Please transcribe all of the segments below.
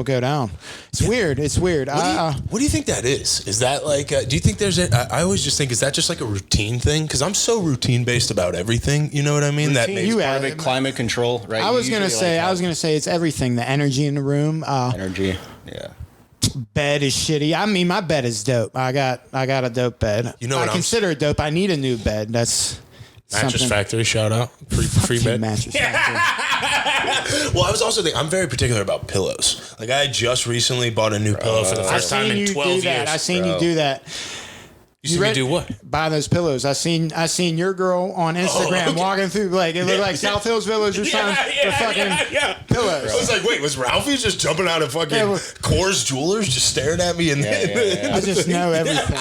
go down. It's weird. It's weird. What do you think that is? Is that like, do you think there's I always just think, is that just like a routine thing? Because I'm so routine based about everything. You know what I mean? That makes part of it climate control, right? I was going to say it's everything. The energy in the room. Energy. Yeah. Bed is shitty. I mean, my bed is dope. I got a dope bed. You know I what consider it dope. I need a new bed. That's Mattress Factory, shout out. Free bed. Mattress Factory. Well, I was also thinking, I'm very particular about pillows. Like, I just recently bought a new pillow for the first time in 12 years. I seen you do that. You see me do what? Buy those pillows. I seen your girl on Instagram walking through, like, it looked like South Hills Village or something. Pillows. I was like, wait, was Ralphie just jumping out of fucking Coors Jewelers just staring at me? I just know everything.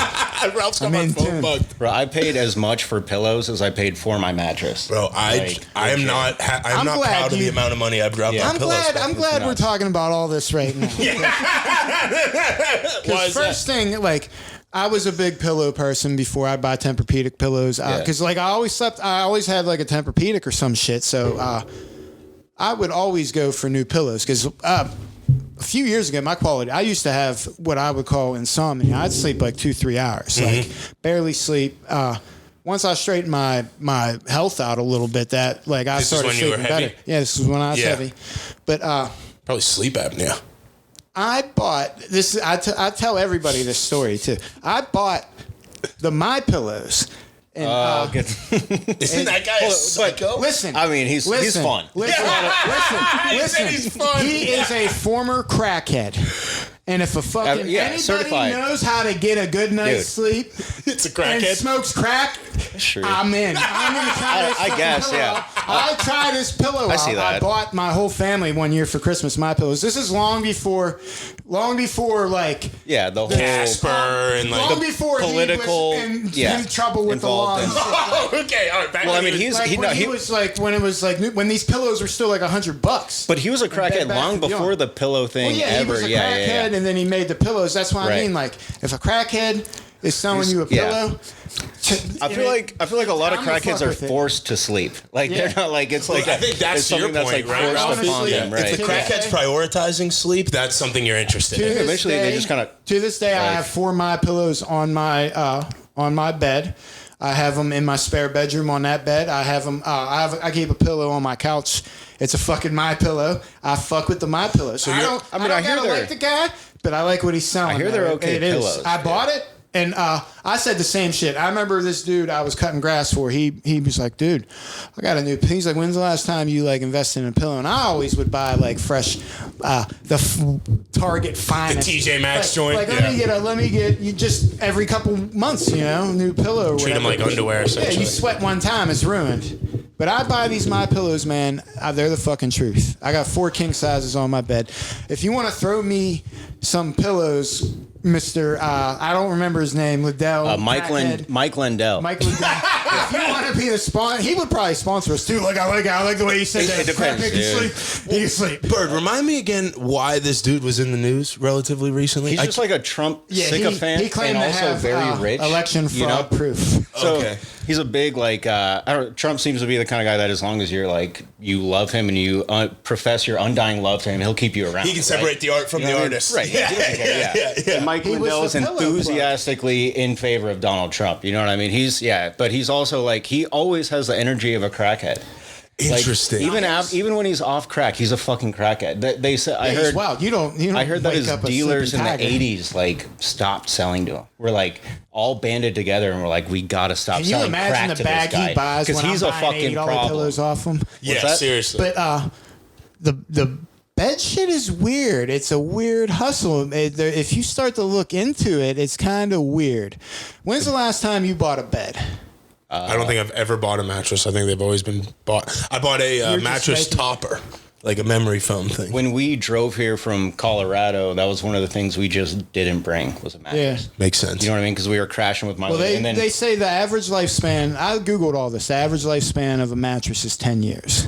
Ralph's got my phone bugged. Bro, I paid as much for pillows as I paid for my mattress. Bro, I'm not proud of the amount of money I've dropped on pillows. I'm glad we're talking about all this right now. Because first thing, like, I was a big pillow person before I'd buy Tempur-Pedic pillows. Because, like, I always had, like, a Tempur-Pedic or some shit. So, I would always go for new pillows. Because a few years ago, my quality, I used to have what I would call insomnia. I'd sleep, like, 2-3 hours. Like, barely sleep. Once I straightened my health out a little bit, that, like, I started sleeping better. Yeah, this was when I was heavy. But, probably sleep apnea. I bought this. I tell everybody this story too. I bought the My Pillows. And, isn't that guy a psycho? Listen, I mean, he's fun. Listen. He's fun. He is a former crackhead. And if a fucking anybody certified. knows how to get a good night's sleep, it's a crackhead. And smokes crack, I'm in. I'm gonna try this. I guess, pillow. yeah. I'll try this pillow. I see that. I bought my whole family one year for Christmas My Pillows. This is long before like the whole Casper and like long before political he was in trouble with the law. Okay, all right. Well, I mean, he was like when it was like when these pillows were still like $100. But he was a crackhead long before the pillow thing He was a crackhead, and then he made the pillows. That's what I mean. Like, if a crackhead is selling you a pillow, I feel like a lot of crackheads are forced to sleep. Like they're not like it's like I think that's your point, like right? Forced upon them, right? If the crackhead's prioritizing sleep, that's something you're interested in. Eventually, they just kind of. To this day, I have 4 My Pillows on my bed. I have them in my spare bedroom on that bed. I have them. I keep a pillow on my couch. It's a fucking My Pillow. I fuck with the My Pillow. So I don't like the guy, but I like what he's selling. I hear they're okay pillows. I bought it. And I said the same shit. I remember this dude I was cutting grass for. He was like, dude, I got a new. He's like, when's the last time you like invested in a pillow? And I always would buy like fresh, Target finest, the TJ Maxx joint. Like let me get you just every couple months, new pillow. Or treat them like underwear. Essentially. Yeah, you sweat one time, it's ruined. But I buy these My Pillows, man. They're the fucking truth. I got 4 king sizes on my bed. If you want to throw me some pillows, Mr. I don't remember his name, Liddell. Mike Lindell. Mike Liddell. If you want to be the sponsor, he would probably sponsor us too. Like I like the way he said that. It depends, He can sleep. Bird, remind me again why this dude was in the news relatively recently. He's just like a Trump sycophant. He claimed and to also have very rich. Election fraud proof. So he's a big Trump seems to be the kind of guy that as long as you're like you love him and you profess your undying love to him, he'll keep you around. He can separate the art from the artist. Right. Yeah. And Mike Lindell is enthusiastically in favor of Donald Trump. You know what I mean? But he's also like he always has the energy of a crackhead. Interesting. Like, even when he's off crack, he's a fucking crackhead. They said I heard. Wow, you don't. I heard that his dealers in the '80s like stopped selling to him. We're like all banded together and we're like, we gotta stop selling crack to this guy because he's a fucking problem. Pillows off him. Yeah, seriously. But the bed shit is weird. It's a weird hustle. If you start to look into it, it's kind of weird. When's the last time you bought a bed? I don't think I've ever bought a mattress. I think they've always been bought. I bought a mattress topper, like a memory foam thing. When we drove here from Colorado, that was one of the things we just didn't bring was a mattress. Yeah. Makes sense. You know what I mean? Because we were crashing with my lady. Well, they say the average lifespan, I Googled all this, the average lifespan of a mattress is 10 years.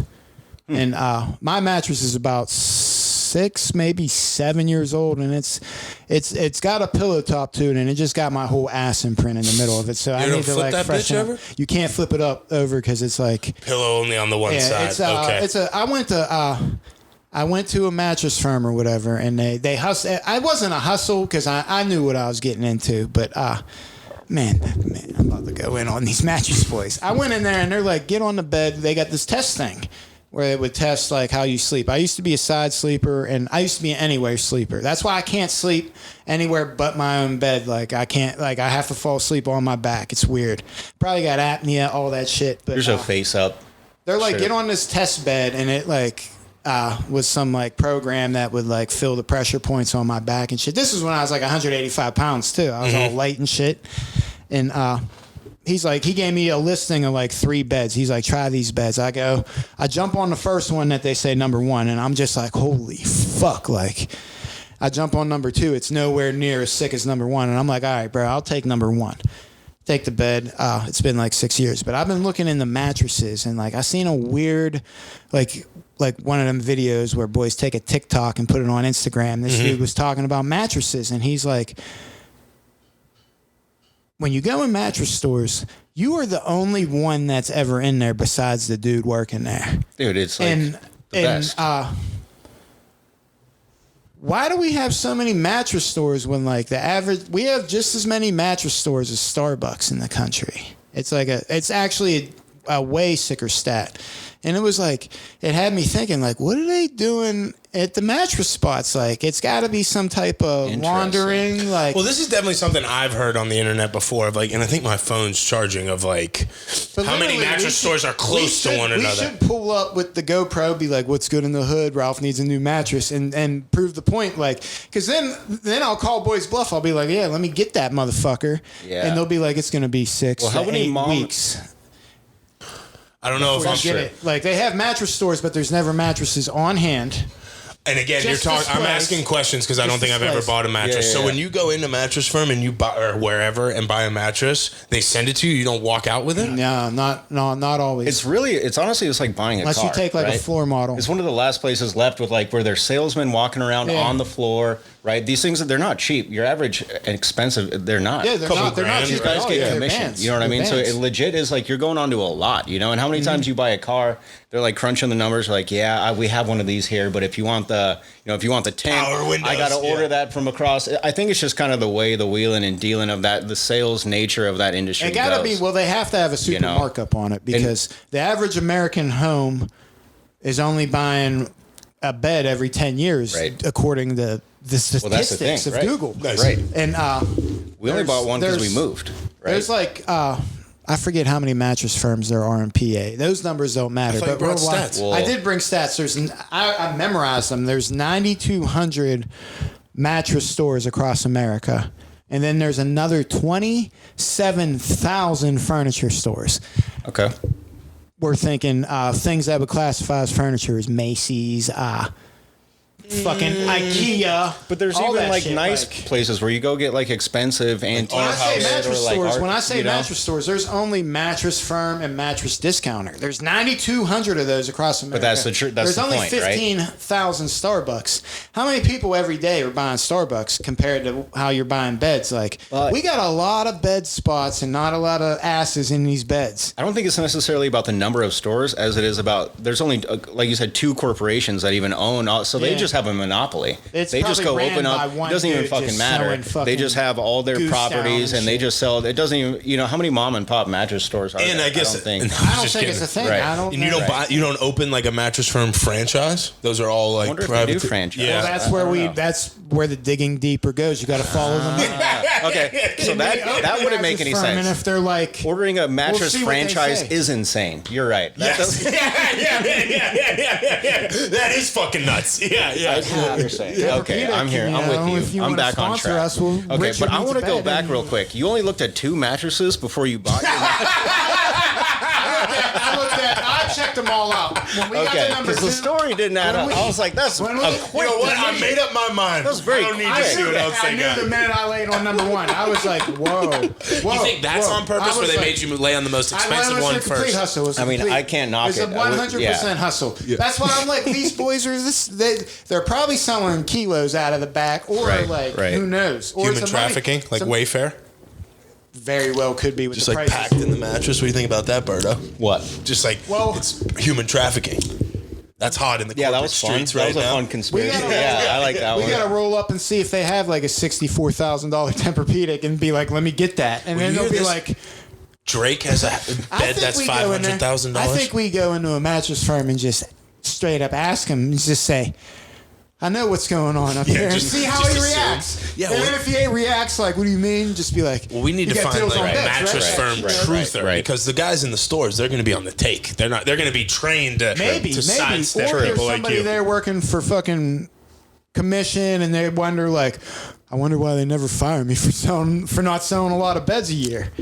And my mattress is about 6, maybe 7 years old, and it's got a pillow top to it, and it just got my whole ass imprint in the middle of it. So I need to like that bitch over. You can't flip it up over because it's like pillow only on the one side. I I went to a mattress firm or whatever, and they hustle. I wasn't a hustle because I knew what I was getting into, but man, I'm about to go in on these mattress boys. I went in there and they're like, get on the bed. They got this test thing where they would test like how you sleep. I used to be a side sleeper, and I used to be an anywhere sleeper. That's why I can't sleep anywhere but my own bed. Like I can't, like I have to fall asleep on my back. It's weird. Probably got apnea, all that shit. But there's a face up. They're like, get on this test bed, and it like was some like program that would like fill the pressure points on my back and shit. This was when I was like 185 pounds too. I was all light and shit. And he's like, he gave me a listing of like 3 beds. He's like, try these beds. I jump on the first one that they say number 1, and I'm just like, holy fuck. Like, I jump on number 2. It's nowhere near as sick as number 1. And I'm like, all right, bro, I'll take number 1. Take the bed. It's been like 6 years, but I've been looking in the mattresses, and like I seen a weird, like one of them videos where boys take a TikTok and put it on Instagram. This dude was talking about mattresses, and he's like, when you go in mattress stores, you are the only one that's ever in there besides the dude working there. Dude, it's like the best. Why do we have so many mattress stores when like the average, we have just as many mattress stores as Starbucks in the country. It's like it's actually a way sicker stat. And it was like, it had me thinking like, what are they doing at the mattress spots? Like, it's got to be some type of wandering. Like, well, this is definitely something I've heard on the internet before. Of like, and I think my phone's charging of like, how many mattress stores are close to one another. We should pull up with the GoPro, be like, what's good in the hood? Ralph needs a new mattress, and prove the point. Like, because then I'll call boys bluff. I'll be like, yeah, let me get that motherfucker. Yeah. And they'll be like, it's going to be 6 to 8 weeks. I don't know if I'm sure. Like, they have mattress stores, but there's never mattresses on hand. And again, I'm asking questions because I don't think I've ever bought a mattress. So when you go into Mattress Firm and you buy, or wherever, and buy a mattress, they send it to you. You don't walk out with it. No, not always. It's honestly just like buying a car. Unless you take like a floor model. It's one of the last places left with like where there's salesmen walking around on the floor. Right, these things they're not cheap. Your average and expensive, they're not. Yeah, they're not. These guys get commission. You know what I mean? So it legit is like you're going on to a lot. You know, and how many times you buy a car, they're like crunching the numbers. Like, we have one of these here, but if you want the, tint, I got to order that from across. I think it's just kind of the way the wheeling and dealing of that, the sales nature of that industry. It got to be. Well, they have to have a super markup on it because the average American home is only buying a bed every 10 years, according to the statistics of Google. Right. And we only bought one because we moved. Right? There's like I forget how many mattress firms there are in PA. Those numbers don't matter. But stats. I did bring stats. I memorized them. There's 9,200 mattress stores across America. And then there's another 27,000 furniture stores. Okay. We're thinking things that would classify as furniture is Macy's, fucking IKEA. But there's even like nice places where you go get like expensive antique. When I say mattress stores, there's only Mattress Firm and Mattress Discounter. There's 9,200 of those across America. But that's the truth. There's only 15,000 Starbucks. How many people every day are buying Starbucks compared to how you're buying beds? Like, we got a lot of bed spots and not a lot of asses in these beds. I don't think it's necessarily about the number of stores as it is about there's only like you said 2 corporations that even own. So they just have a monopoly. They just go open up. It doesn't even fucking matter. They just have all their properties and they just sell. It doesn't even. How many mom and pop mattress stores are there? And I guess I don't think it's a thing. Right. I don't. And you don't open like a Mattress Firm franchise. Those are all like private franchise. Yeah, well, that's where the digging deeper goes. You got to follow them. Okay, so that wouldn't make any sense. And if they're like ordering a mattress franchise is insane. You're right. Yes. That is fucking nuts. Yeah. I see what you're saying. Okay, I'm here. I'm with you. I'm back on track. Okay, but I want to go back real quick. You only looked at 2 mattresses before you bought your mattress. I checked them all out. Because the story didn't add up. I was like, that's a quick. You know what? I made up my mind. That was very quick. I don't need to see what else they got. I knew the minute I laid on number 1. I was like, whoa. You think that's on purpose where they made you lay on the most expensive one first? Hustle. I mean, I can't knock it. It's a 100% hustle. Yeah. That's why I'm like, these boys are they're probably selling kilos out of the back or who knows? Or human trafficking, like Wayfair? Very well could be with just the like prices. Packed in the mattress. What do you think about that, Berto? What? Just like it's human trafficking. That's hot in the that corporate was fun. streets right now. That was a fun conspiracy. I like that one. We gotta roll up and see if they have like a $64,000 Tempur-Pedic and be like, let me get that, and then they'll be like, Drake has a bed that's $500,000. I think we go into a mattress firm and just straight up ask him and just say, I know what's going on up here, and see how he reacts. Yeah, and if he reacts like, what do you mean? Just be like, well, we need to find like a mattress firm truther, because the guys in the stores, they're going to be on the take. They're not. They're going to be trained to sidestep or people there's somebody like you. there working for fucking commission, and they wonder like, I wonder why they never fire me for not selling a lot of beds a year.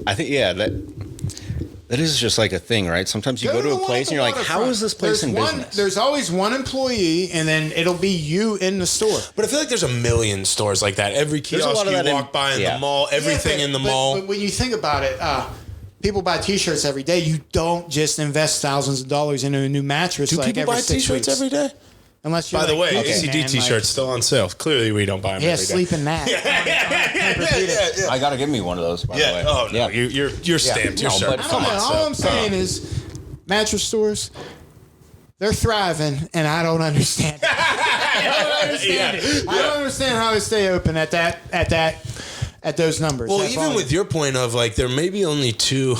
I think that is just like a thing, right? Sometimes you go to a place and you're like, how is this place in business? There's always one employee, and then it'll be you in the store. But I feel like there's a million stores like that. Every kiosk you walk by in the mall, everything in the mall. But when you think about it, people buy T-shirts every day. You don't just invest thousands of dollars into a new mattress. Do people buy T-shirts every day? Unless you're by the way, ACDT shirts still on sale. Clearly, we don't buy them. Yeah, sleeping that. I gotta give me one of those. By the way. Oh no, you're stamped. You're certified. Come on. All I'm saying is, mattress stores, they're thriving, and I don't understand. I don't understand how they stay open at those numbers. Well, even with your point of like there may be only two.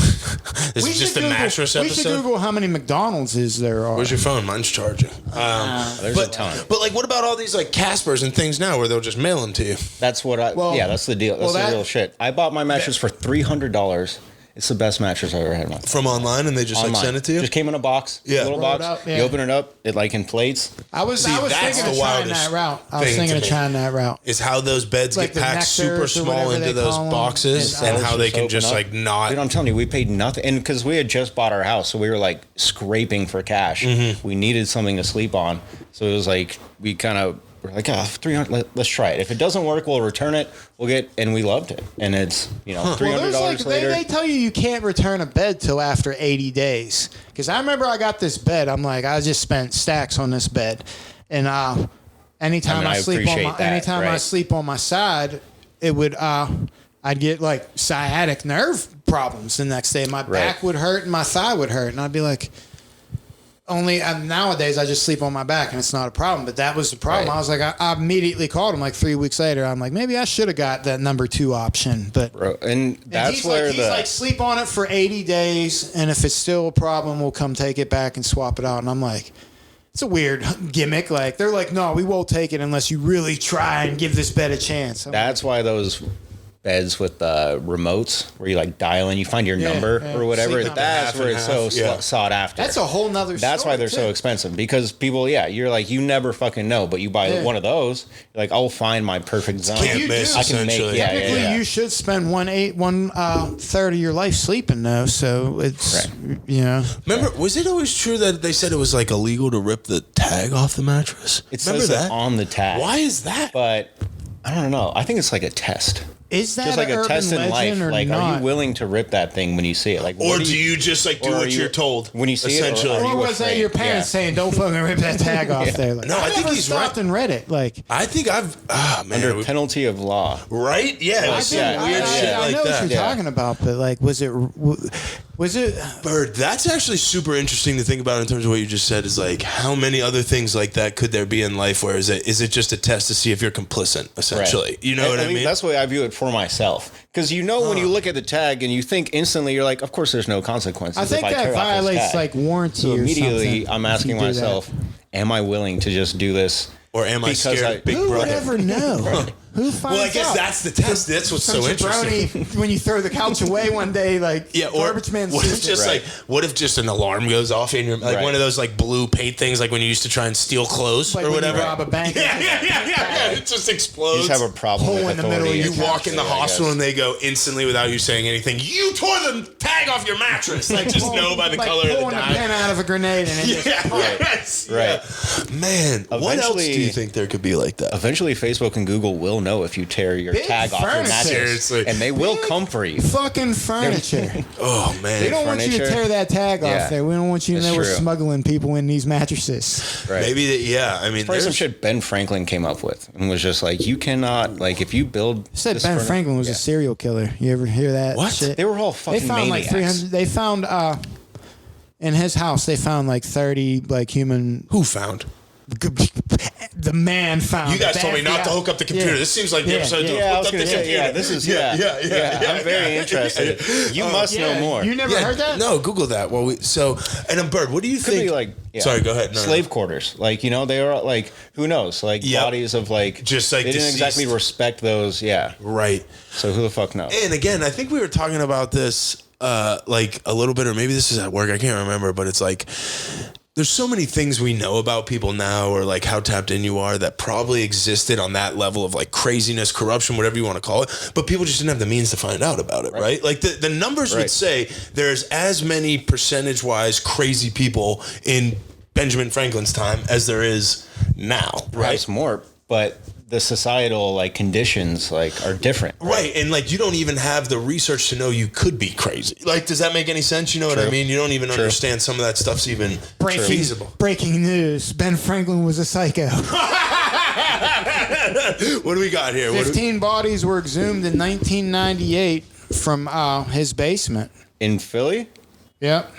This is just a mattress episode. We should Google how many McDonald's there are. Where's your phone? Mine's charging. There's a ton. But like, what about all these like Caspers and things now where they'll just mail them to you? That's what that's the deal. That's the real shit. I bought my mattress for $300. It's the best mattress I've ever had in my life. From online, and they just like send it to you? Just came in a box. Yeah. Little box. You open it up, it like inflates. I was thinking of trying that route. Is how those beds get packed super small into those boxes, and how they can just like not. Dude, I'm telling you, we paid nothing. And because we had just bought our house, so we were like scraping for cash. We needed something to sleep on. So it was like, we kind of, we're like, 300, let's try it. If it doesn't work, we'll return it. and we loved it. And it's, $300 later. They tell you can't return a bed till after 80 days. Because I remember I got this bed. I'm like, I just spent stacks on this bed. And anytime I sleep on my side, it would, I'd get like sciatic nerve problems the next day. My back would hurt and my thigh would hurt. And I'd be like, nowadays I just sleep on my back and it's not a problem, but that was the problem. I was like, I immediately called him like 3 weeks later. I'm like, maybe I should have got that number 2 option, but and that's where he's like, sleep on it for 80 days. And if it's still a problem, we'll come take it back and swap it out. And I'm like, it's a weird gimmick. Like they're like, no, we won't take it unless you really try and give this bed a chance. That's why those beds with remotes where you like dial in, you find your number or whatever. That's where it's so sought after. That's a whole nother story. That's why they're so expensive, because people, you're like, you never fucking know, but you buy one of those, you're like, I'll find my perfect zone. Can't miss, I can make Technically, you should spend one third of your life sleeping though, so it's Remember, was it always true that they said it was like illegal to rip the tag off the mattress? It says that on the tag. Why is that? But I don't know. I think it's like a test. Is that just like a test in life? Like, not? Are you willing to rip that thing when you see it? Like, or do you just like do what you're told when you see it? Or was that your parents saying, "Don't fucking rip that tag off there"? Like, no, I think he's stopped and read it. Like, I think I've under penalty of law, right? Yeah, weird shit I know what you're talking about, but like, was it? Bird, that's actually super interesting to think about in terms of what you just said. Is like, how many other things like that could there be in life? Where is it just a test to see if you're complicit? Essentially, you know what I mean? That's the way I view it for myself. Because when you look at the tag and you think instantly, you're like, of course there's no consequences. I think that violates like warranty. So immediately I'm asking myself, am I willing to just do this? Or am I scared? Who would ever know? Who finds out? Well, I guess that's the test. That's what's so interesting. When you throw the couch away one day, like garbage man. What if just an alarm goes off in your one of those like blue paint things, like when you used to try and steal clothes or whatever. You rob a bank. Yeah. It just explodes. You just have a problem with authority. You walk in the hospital and they go instantly without you saying anything, you tore the tag off your mattress. Like just know by the color of the dye. Pulling a pen out of a grenade and it right. Man, what else do you think there could be like that? Eventually, Facebook and Google will know if you tear your tag off your mattress. Seriously. And they will come for you. Fucking furniture. Oh, man. They don't want you to tear that tag off there. We don't want you to know we're smuggling people in these mattresses. Right. Maybe, I mean, there's some shit Ben Franklin came up with and was just like, you cannot, like, if you build. Said Ben Franklin was a serial killer. You ever hear that? What? Shit? They were all fucking maniacs. They found in his house they found like 30 like human. Who found? The man found. You guys told me not to hook up the computer. This seems like the episode. I was going to say, this is I'm very interested. You must know more. You never heard that? No, Google that. Well, and Bird, what do you think? Could be like, sorry, go ahead. Slave quarters, like they are like who knows, like bodies of like just like they didn't exactly respect those. Yeah, right. So who the fuck knows? And again, I think we were talking about this like a little bit, or maybe this is at work. I can't remember, but it's like. There's so many things we know about people now, or like how tapped in you are, that probably existed on that level of like craziness, corruption, whatever you want to call it. But people just didn't have the means to find out about it, right? Like the numbers would say there's as many percentage-wise crazy people in Benjamin Franklin's time as there is now, right? Perhaps more, but the societal like conditions like are different, right? And like you don't even have the research to know you could be crazy. Like, does that make any sense? You know what I mean? You don't even understand some of that stuff's even feasible. Breaking news: Ben Franklin was a psycho. What do we got here? 15 bodies were exhumed in 1998 from his basement in Philly. Yep.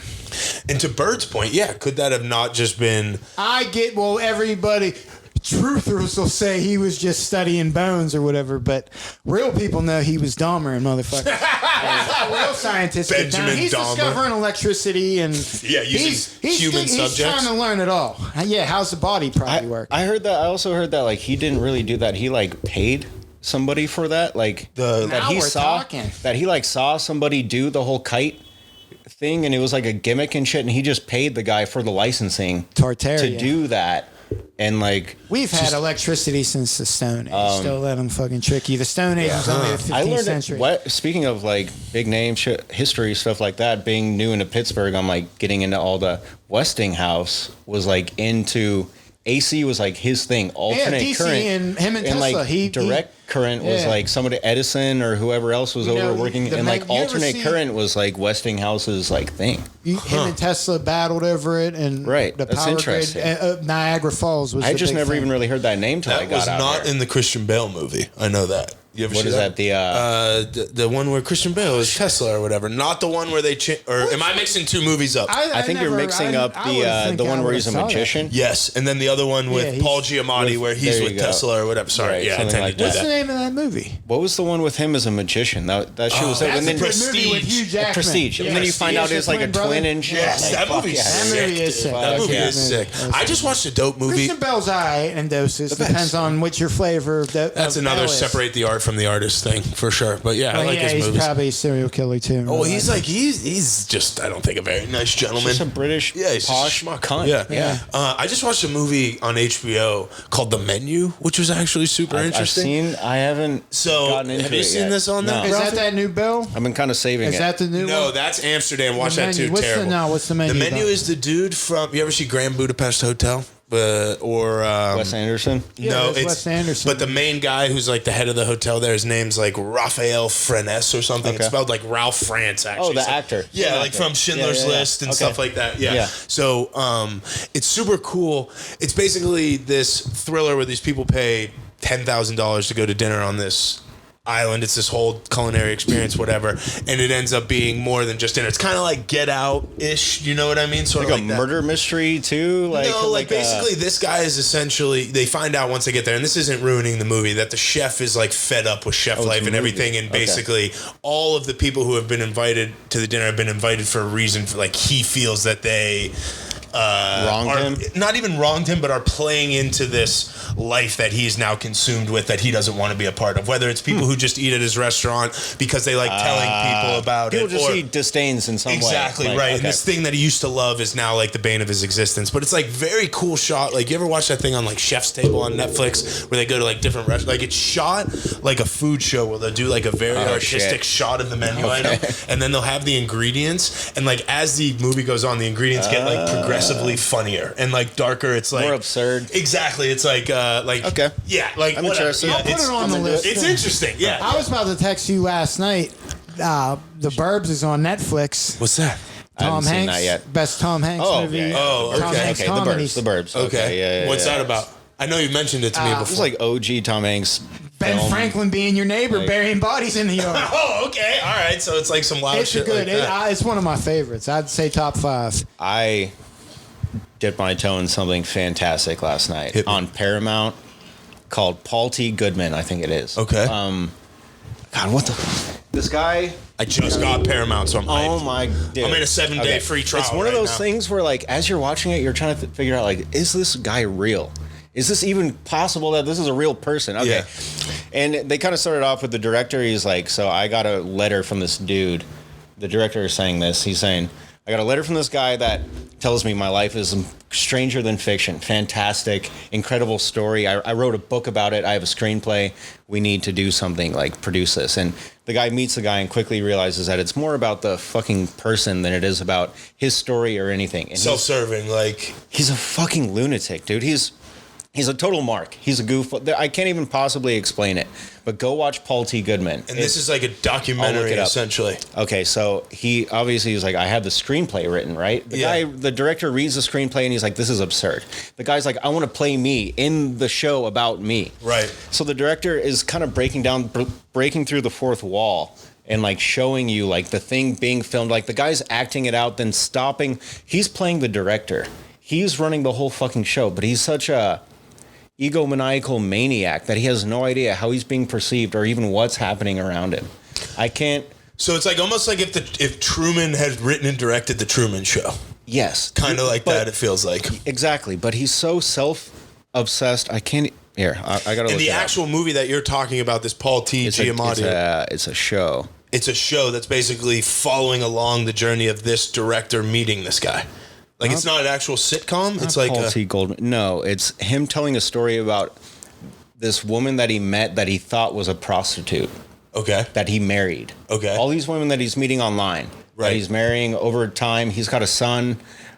And to Bird's point, could that have not just been? Everybody. Truthers will say he was just studying bones or whatever, but real people know he was Dahmer, motherfucker. Real scientists get down. He's Dahmer. Discovering electricity and using human subjects. He's trying to learn it all. Yeah, how's the body probably work? I heard that. I also heard that like he didn't really do that. He like paid somebody for that. Like that he like saw somebody do the whole kite thing, and it was like a gimmick and shit, and he just paid the guy for the licensing to do that. And like we've had electricity since the Stone Age. Still let them fucking trick you. The Stone Age was only the 15th century. Speaking of like big name history stuff like that, being new into Pittsburgh, I'm like getting into all the Westinghouse was like into AC was like his thing. Alternate DC current and him and Tesla. Like direct current was like somebody Edison or whoever else was working, and like alternate current was like Westinghouse's like thing. Him and Tesla battled over it, and the That's power interesting. grid. Niagara Falls was. I just never thing. even really heard that name till I got out. That was not there. in the Christian Bale movie. I know that. You ever what see is that? The one where Christian Bale is Tesla or whatever. Not the one where they or am I mixing two movies up? I think you're mixing up the one where he's a magician. Yes, and then the other one with Paul Giamatti where he's with Tesla or whatever. Sorry, I tend to do that. What's the name of that movie? What was the one with him as a magician? That shit was that's a Prestige. With Hugh Jackman. Prestige. And then you find out it's like a twin and shit. Yes, that movie is sick. That movie is sick. I just watched a dope movie. Christian Bale's alright in doses. Depends on what's your flavor. That's another separate the art from the artist thing. For sure, but I like his movies. He's probably a serial killer too. Oh, he's just I don't think a very nice gentleman. He's a British posh cunt. Yeah. I just watched a movie on HBO called The Menu, which was actually super interesting. I haven't gotten into it. Have you seen this on there? Is that new Bill? I've been kind of saving it. Is that the new one? No, that's Amsterdam. Watch that too. Terrible. What's the menu? The Menu is the dude from. You ever see Grand Budapest Hotel? Or Wes Anderson? No, it's Wes Anderson. But the main guy who's like the head of the hotel there, his name's like Raphael Franes or something. It's spelled like Ralph France, actually. Oh, the actor. Yeah, like from Schindler's List and stuff like that. Yeah. So it's super cool. It's basically this thriller where these people pay $10,000 to go to dinner on this island. It's this whole culinary experience, whatever, and it ends up being more than just dinner. It's kind of like Get Out-ish, you know what I mean? Sort of like a murder mystery too. Basically, this guy is essentially. They find out once they get there, and this isn't ruining the movie, that the chef is like fed up with chef life and everything, and basically all of the people who have been invited to the dinner have been invited for a reason. For like he feels that they. Wronged him? Not even wronged him, but are playing into this life that he's now consumed with that he doesn't want to be a part of. Whether it's people who just eat at his restaurant because they like telling people about people it. People just see disdains in some way. Exactly, right. And this thing that he used to love is now like the bane of his existence. But it's like very cool shot. Like you ever watch that thing on like Chef's Table on Netflix where they go to like different restaurants? Like it's shot like a food show where they'll do like a very artistic shot of the menu item. And then they'll have the ingredients. And like as the movie goes on, the ingredients get like progressively funnier and like darker. It's like more absurd. Exactly. It's like yeah, like I'm interested. I'll put it on the list. It's interesting. Yeah. I was about to text you last night. The Burbs is on Netflix. What's that? Tom I haven't Hanks. seen that yet. Best Tom Hanks movie. Okay. Tom Hanks comedies. The Burbs. Okay. Yeah. What's that about? I know you mentioned it to me before. It's like OG Tom Hanks Ben Franklin being your neighbor, burying bodies in the yard. Oh, okay. All right. So it's like some wild shit. It's good. Like that. It's one of my favorites. I'd say top 5. I dipped my toe in something fantastic last night on Paramount called Paul T. Goodman, I think it is. Okay. God, what the... This guy... I just got Paramount, so I'm hyped. Oh my... Dude. I'm in a 7-day free trial. It's one of those things where, like, as you're watching it, you're trying to figure out, like, is this guy real? Is this even possible that this is a real person? Okay. Yeah. And they kind of started off with the director. He's like, so I got a letter from this dude. The director is saying this. He's saying, I got a letter from this guy that tells me my life is stranger than fiction. Fantastic, incredible story. I wrote a book about it. I have a screenplay. We need to do something, like produce this. And the guy meets the guy and quickly realizes that it's more about the fucking person than it is about his story or anything. And self-serving, like... He's a fucking lunatic, dude. He's a total mark. He's a goof. I can't even possibly explain it. But go watch Paul T. Goodman. And this is like a documentary, essentially. Okay, so he obviously is like, I have the screenplay written, right? The director reads the screenplay and he's like, this is absurd. The guy's like, I want to play me in the show about me. Right. So the director is kind of breaking through the fourth wall and like showing you like the thing being filmed. Like the guy's acting it out, then stopping. He's playing the director. He's running the whole fucking show, but he's such a egomaniacal maniac that he has no idea how he's being perceived or even what's happening around him. I can't. So it's like almost like if Truman had written and directed the Truman Show. Yes, kind of like that. It feels like exactly. But he's so self-obsessed. I can't. Here, I gotta. In the actual movie that you're talking about, this Paul T. Giamatti. It's a show. It's a show that's basically following along the journey of this director meeting this guy. Like, it's not an actual sitcom. It's like Paul T. Goldman. No, it's him telling a story about this woman that he met that he thought was a prostitute. Okay. That he married. Okay. All these women that he's meeting online. Right. That he's marrying over time. He's got a son,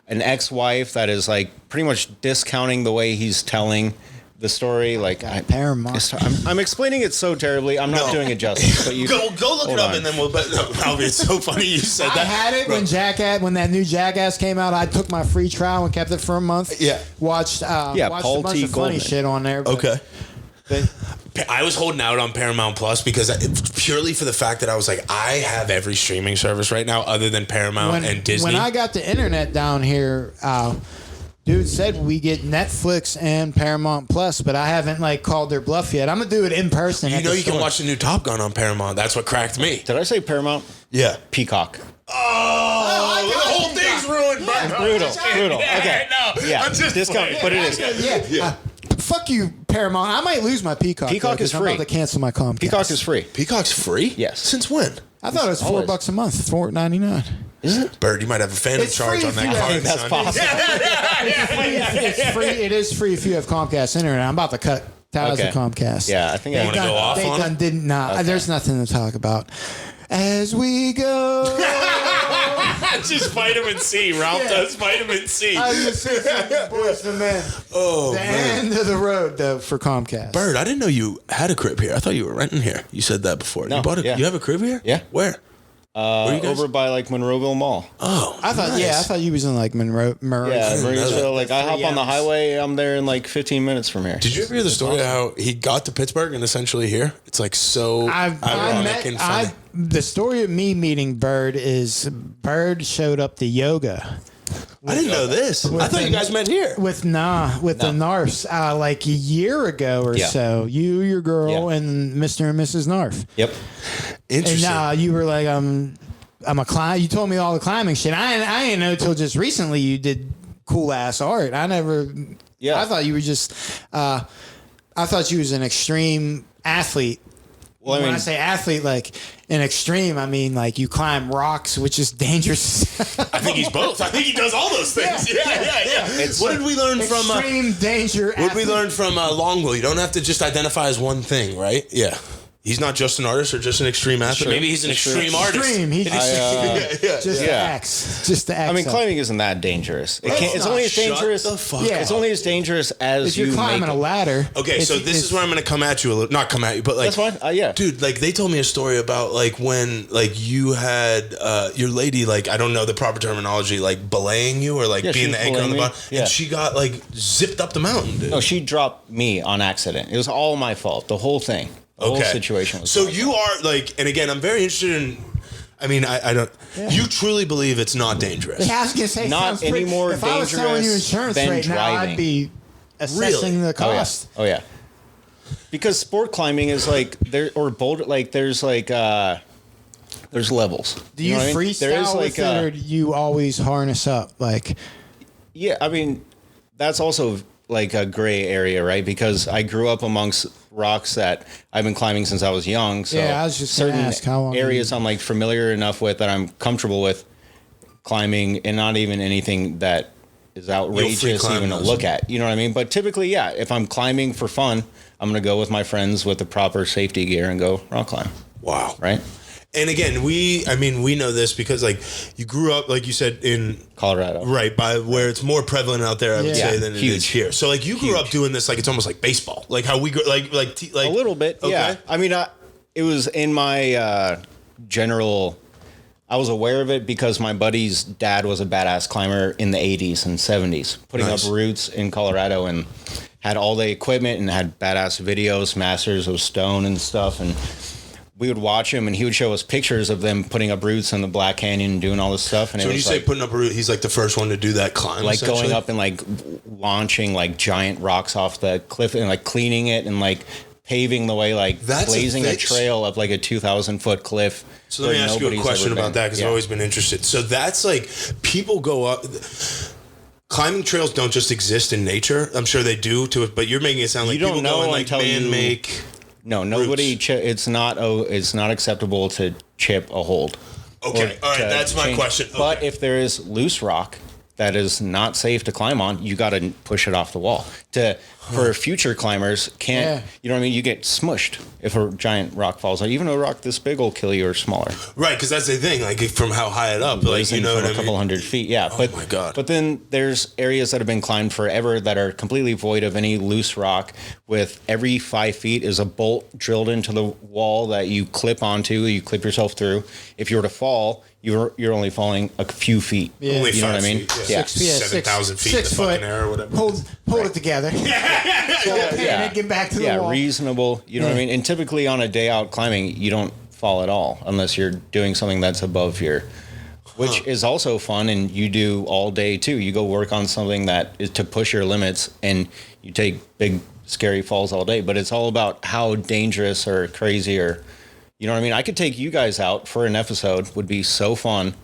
an ex-wife that is, like, pretty much discounting the way he's telling the story. Like, Paramount. I'm explaining it so terribly. I'm not doing it justice. But you go look it up, and then we'll. It's so funny you said that. I had it when that new Jackass came out. I took my free trial and kept it for a month. Yeah. Watched Paul a bunch T. of Goldman. funny shit on there. Okay. I was holding out on Paramount Plus because purely for the fact that I was like, I have every streaming service right now other than Paramount and Disney. When I got the internet down here, dude said we get Netflix and Paramount Plus, but I haven't like called their bluff yet. I'm gonna do it in person. You know, you can watch the new Top Gun on Paramount. That's what cracked me. Did I say Paramount? Yeah. Peacock. Oh, the whole thing's ruined. Yeah. Brutal. Okay. No, yeah. Discount, but it is. Yeah. Fuck you, Paramount. I might lose my Peacock. Peacock is free. I'm about to cancel my Comcast. Peacock is free. Peacock's free? Yes. Since when? I thought it was $4 a month, $4.99. Is it? Bird, you might have a phantom charge on that card. That's possible. It's free. It is free if you have Comcast internet. I'm about to cut ties with Comcast. Yeah, I think I want to go off on it. There's nothing to talk about. As we go. Just vitamin C. Ralph does vitamin C. I was just saying, boys to men. Oh, the end of the road, though, for Comcast. Bird, I didn't know you had a crib here. I thought you were renting here. You said that before. No, you bought it. Yeah. You have a crib here? Yeah. Where? Over by like Monroeville Mall. Oh, I thought, nice. I thought you was in like Monroeville. Yeah, Murrysville. Like I hop on the highway, I'm there in like 15 minutes from here. Did you ever hear the story of how he got to Pittsburgh and essentially here? It's like so ironic and funny. The story of me meeting Bird is Bird showed up to yoga. I didn't know this. I thought you guys met here. The Narfs like a year ago or so. You, your girl, and Mr. and Mrs. Narf. Yep. Interesting. And you were like, I'm a climb. You told me all the climbing shit. I didn't know until just recently you did cool ass art. I never. Yeah. I thought you were just. I thought you was an extreme athlete. Well, when I say athlete, like an extreme, I mean like you climb rocks, which is dangerous. I think he's both. I think he does all those things. Yeah. What did we learn from extreme danger? What did we learn from Longwell? You don't have to just identify as one thing, right? Yeah. He's not just an artist or just an extreme athlete. Maybe he's an extreme artist. Just the axe. Just the axe. I mean, climbing isn't that dangerous. It's only as dangerous. It's only as dangerous as if you're climbing a ladder. Okay, so this is where I'm going to come at you a little. Not come at you, but like that's fine. Yeah, dude. Like they told me a story about like when like you had your lady, like I don't know the proper terminology, like belaying you or like being the anchor on the bottom, and she got like zipped up the mountain. Dude. No, she dropped me on accident. It was all my fault. The whole thing. The whole situation was so you are like, and again, I'm very interested in. I mean, I don't. Yeah. You truly believe it's not dangerous? Yeah, I was gonna say not any more dangerous. If I was selling you insurance right now, I'd be assessing the cost. Oh yeah. Because sport climbing is like boulder, like there's levels. Do you freestyle with it, or do you always harness up? Like, yeah, I mean, that's also like a gray area, right? Because I grew up amongst rocks that I've been climbing since I was young. So yeah, I was just certain ask how long areas I'm like familiar enough with that I'm comfortable with climbing, and not even anything that is outrageous even to look at. You know what I mean? But typically, yeah, if I'm climbing for fun, I'm going to go with my friends with the proper safety gear and go rock climb. Wow. Right? And again, we know this because like you grew up, like you said, in Colorado, right? By where it's more prevalent out there, I would say, than it is here. So like you grew up doing this, like it's almost like baseball, like how we grew, like a little bit, okay. Yeah. I mean, it was in my general. I was aware of it because my buddy's dad was a badass climber in the 80s and 70s, putting up roots in Colorado, and had all the equipment and had badass videos, masters of stone and stuff, and we would watch him, and he would show us pictures of them putting up roots in the Black Canyon and doing all this stuff. And so when you say putting up a root, he's like the first one to do that climb, like going up and like launching like giant rocks off the cliff and like cleaning it and like paving the way, like blazing a trail up like a 2,000-foot cliff. So let me ask you a question about that, because I've always been interested. So that's like, people go up. Climbing trails don't just exist in nature. I'm sure they do to it, but you're making it sound like people go and like man-make. No, nobody. It's not acceptable to chip a hold. Okay, all right. That's my question. Okay. But if there is loose rock that is not safe to climb on, you got to push it off the wall. For future climbers, you know what I mean? You get smushed if a giant rock falls on. Even a rock this big will kill you or smaller. Right, because that's the thing. Like from how high it up, like you know, what I mean? A couple hundred feet. Yeah. Oh my god. But then there's areas that have been climbed forever that are completely void of any loose rock. With every 5 feet is a bolt drilled into the wall that you clip onto. You clip yourself through. If you were to fall, you're only falling a few feet. Yeah. Only you know what I mean? Yeah. 7,000 feet in the fucking air or whatever. Hold it together. Get back to the wall. Yeah, reasonable. You know what I mean? And typically on a day out climbing, you don't fall at all unless you're doing something that's above your, which is also fun, and you do all day too. You go work on something that is to push your limits, and you take big scary falls all day. But it's all about how dangerous or crazy, or you know what I mean? I could take you guys out for an episode. Would be so fun.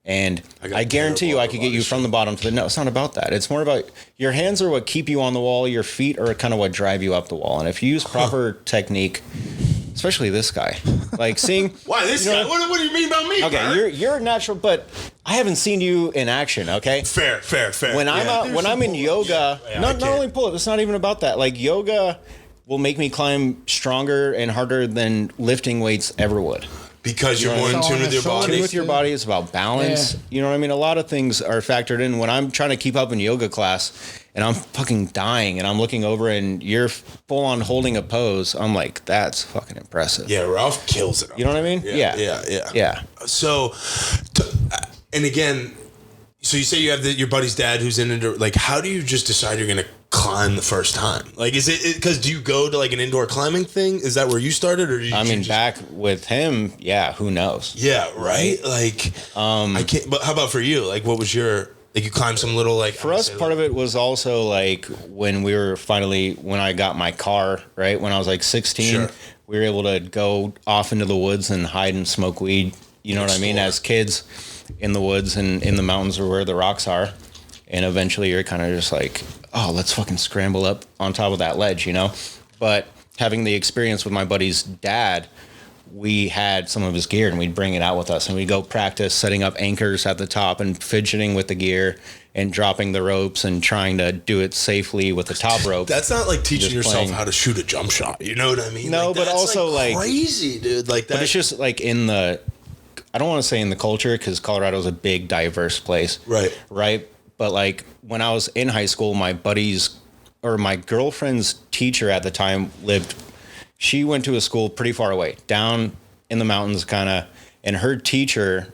And I guarantee you I could get you from the bottom to the... No, it's not about that. It's more about your hands are what keep you on the wall. Your feet are kind of what drive you up the wall. And if you use proper technique, especially this guy, like seeing... Why this guy? What do you mean about me? Okay, you're natural, but I haven't seen you in action, okay? Fair. When I'm in yoga... not only pull-up, it's not even about that. Like yoga will make me climb stronger and harder than lifting weights ever would. Because you're more in tune with your body. Tune with your body. It's about balance. Yeah. You know what I mean? A lot of things are factored in. When I'm trying to keep up in yoga class and I'm fucking dying and I'm looking over and you're full on holding a pose, I'm like, that's fucking impressive. Yeah, Ralph kills it. You know what I mean? Yeah. So, and again, so you say you have your buddy's dad who's in it. Like, how do you just decide you're going to climb the first time? Like, is it because do you go to like an indoor climbing thing? Is that where you started, or back with him? Yeah, who knows? Yeah, right. Like, I can't. But how about for you? Like, what was your like? You climbed some little like. For us, part of it was also like when I got my car. Right when I was like 16, we were able to go off into the woods and hide and smoke weed. You know what I mean? As kids, in the woods and in the mountains or where the rocks are. And eventually you're kind of just like, oh, let's fucking scramble up on top of that ledge, you know? But having the experience with my buddy's dad, we had some of his gear and we'd bring it out with us. And we'd go practice setting up anchors at the top and fidgeting with the gear and dropping the ropes and trying to do it safely with the top rope. That's not like teaching yourself how to shoot a jump shot. You know what I mean? No, like, but also like crazy, dude. Like that. But it's just like I don't want to say in the culture because Colorado's a big, diverse place. Right. But like when I was in high school, my girlfriend's teacher at the time she went to a school pretty far away, down in the mountains kind of, and her teacher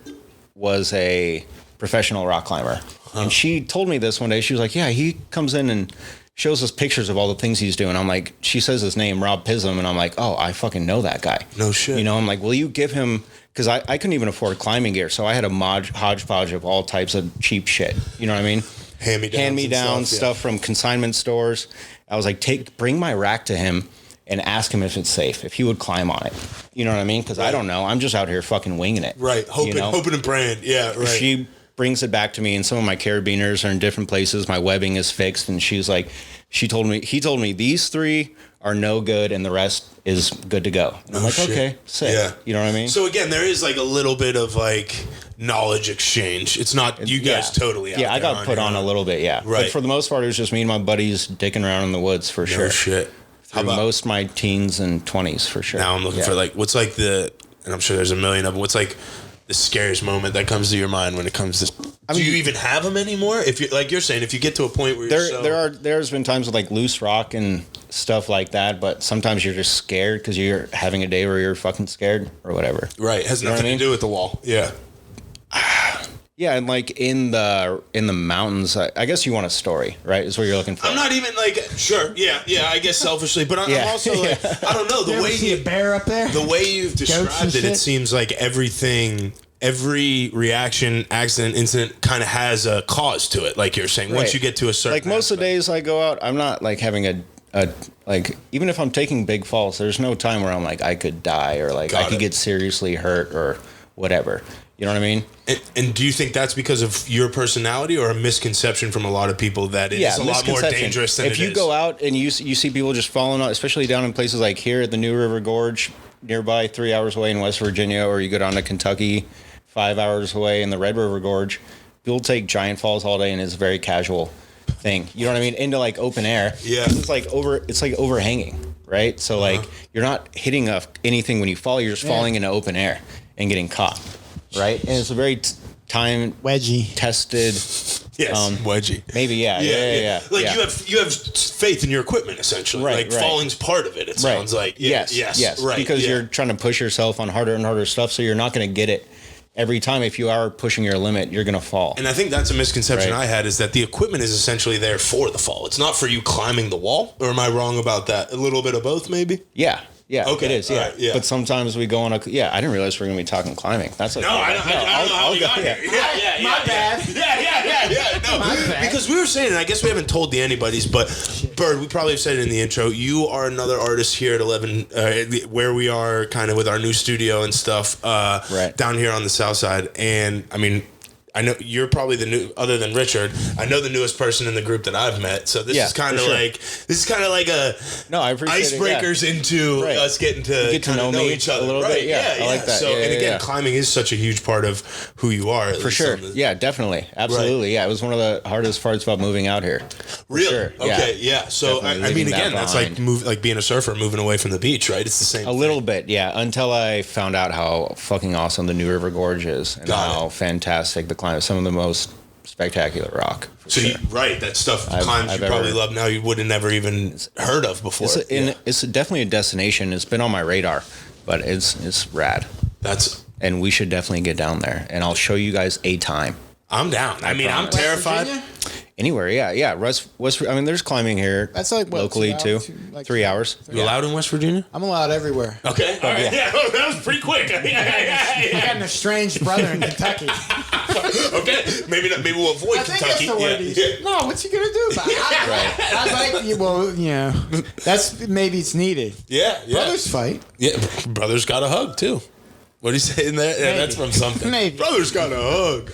was a professional rock climber. And she told me this one day. She was like, yeah, he comes in and shows us pictures of all the things he's doing. I'm like, she says his name, Rob Pism, and I'm like, oh, I fucking know that guy. No shit. You know, I'm like, will you give him, because I couldn't even afford climbing gear, so I had a hodgepodge of all types of cheap shit. You know what I mean? Hand-me-down stuff from consignment stores. I was like, bring my rack to him and ask him if it's safe, if he would climb on it. You know what I mean? Because I don't know. I'm just out here fucking winging it. Right. Hoping and praying. Yeah, right. She brings it back to me, and some of my carabiners are in different places. My webbing is fixed, and he told me these 3 are no good and the rest is good to go. And I'm like, shit. Okay, sick. Yeah. You know what I mean? So again, there is like a little bit of like knowledge exchange. It's not you guys totally out there. Yeah, I got put on a little bit, yeah. Right. But for the most part, it was just me and my buddies dicking around in the woods for sure. No shit. Through most of my teens and 20s for sure. Now I'm looking for like, what's like and I'm sure there's a million of them, what's like the scariest moment that comes to your mind when it comes to, do you even have them anymore? If you like you're saying, if you get to a point where there's been times with like loose rock and stuff like that, but sometimes you're just scared because you're having a day where you're fucking scared or whatever. Right. It has nothing to do with the wall. Yeah. Yeah, and like in the mountains, I guess you want a story, right? Is what you're looking for. I'm not even like sure, yeah. I guess selfishly, but I'm also like I don't know the way see a bear up there. The way you've described it, it seems like every reaction, accident, incident kind of has a cause to it. Like you're saying, once you get to a certain like most of the days I go out, I'm not like having a like even if I'm taking big falls, there's no time where I'm like I could die or like I could get seriously hurt or whatever. You know what I mean? And do you think that's because of your personality or a misconception from a lot of people that it is a lot more dangerous than it is? If you go out and you see people just falling out, especially down in places like here at the New River Gorge, nearby 3 hours away in West Virginia, or you go down to Kentucky 5 hours away in the Red River Gorge, people take giant falls all day and it's a very casual thing. You know what I mean? Into like open air. Yeah. It's like overhanging, right? So like you're not hitting anything when you fall, you're just falling into open air and getting caught. Right, and it's a very time wedgie tested. Yes, wedgie. Maybe, yeah. Like you have faith in your equipment essentially. Right, like falling's part of it. It sounds like yes, right. Because you're trying to push yourself on harder and harder stuff, so you're not going to get it every time. If you are pushing your limit, you're going to fall. And I think that's a misconception I had, is that the equipment is essentially there for the fall. It's not for you climbing the wall. Or am I wrong about that? A little bit of both, maybe. Yeah. Yeah, okay. It is. Yeah. Right, yeah, but sometimes we go on I didn't realize we are gonna be talking climbing. That's okay. No, I don't know how we got here. Yeah. My bad. Yeah. No, my bad. Because we were saying, and I guess we haven't told the anybody's, but Bird, we probably have said it in the intro. You are another artist here at 11, where we are, kind of with our new studio and stuff, down here on the south side. And I mean, I know you're probably other than Richard, I know the newest person in the group that I've met. So this is kind of like a I appreciate icebreakers into us getting to get to know each other a little bit. Yeah, I like that. So and again, climbing is such a huge part of who you are. For sure. Yeah, definitely. Absolutely. Right. Yeah, it was one of the hardest parts about moving out here. Really? Sure. Okay. Yeah. So I mean, again, that's like being a surfer, moving away from the beach, right? It's the same. A little bit, yeah. Until I found out how fucking awesome the New River Gorge is and how fantastic the climb. Some of the most spectacular rock. So that stuff climbs you probably love now you would have never even heard of before. It's definitely a destination. It's been on my radar, but it's rad. And we should definitely get down there, and I'll show you guys a time. I'm down. I mean, I'm terrified. Anywhere, yeah. There's climbing here. That's like locally too. 3 hours. You allowed in West Virginia? I'm allowed everywhere. Okay, all right. Yeah, that was pretty quick. I got an estranged brother in Kentucky. Okay, maybe we'll avoid Kentucky. No, what's he gonna do about it? Right. That's maybe it's needed. Yeah. Brothers fight. Yeah, brothers got a hug too. What do you say in there? Yeah, that's from something. Maybe. Brothers got a hug.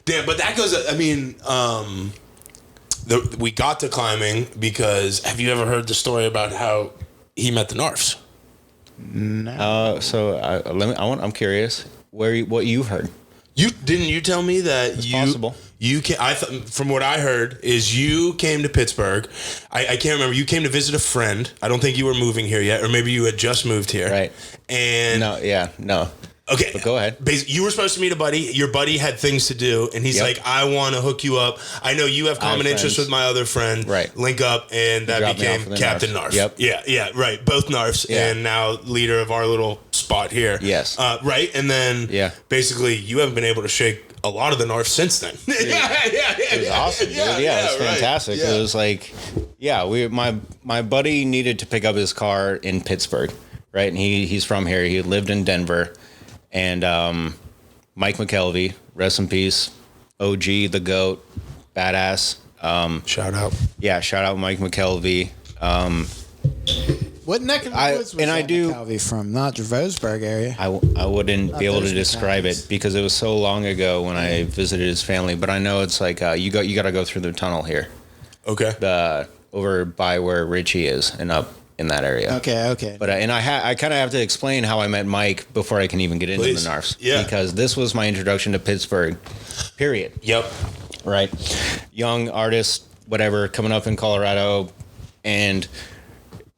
Damn, but that goes. I mean, we got to climbing because have you ever heard the story about how he met the Narfs? No. I'm curious what you've heard. You tell me that it's possible. From what I heard is you came to Pittsburgh. I can't remember. You came to visit a friend. I don't think you were moving here yet, or maybe you had just moved here. Right. And no. Okay, but go ahead. You were supposed to meet a buddy. Your buddy had things to do, and he's like, "I want to hook you up. I know you have common interests with my other friend. Right, link up." And that became Captain Narf. Yep. Yeah. Right. Both Narfs, and now leader of our little spot here. Yes. Right, and then basically, you haven't been able to shake a lot of the NARF since then. It was awesome, dude. Yeah, it was fantastic. Right. It was like, my buddy needed to pick up his car in Pittsburgh, right? And he's from here. He lived in Denver. And Mike McKelvey, rest in peace, OG, the GOAT, badass. Shout out. Yeah, shout out Mike McKelvey. What neck of the woods was McKelvey from? Not Javosburg area. I wouldn't be able to describe it because it was so long ago when I visited his family. But I know it's like you got to go through the tunnel here. Okay. Over by where Richie is and up in that area. Okay. But I kind of have to explain how I met Mike before I can even get into the NARFs. Yeah. Because this was my introduction to Pittsburgh. Period. Yep. Right. Young artist, whatever, coming up in Colorado, and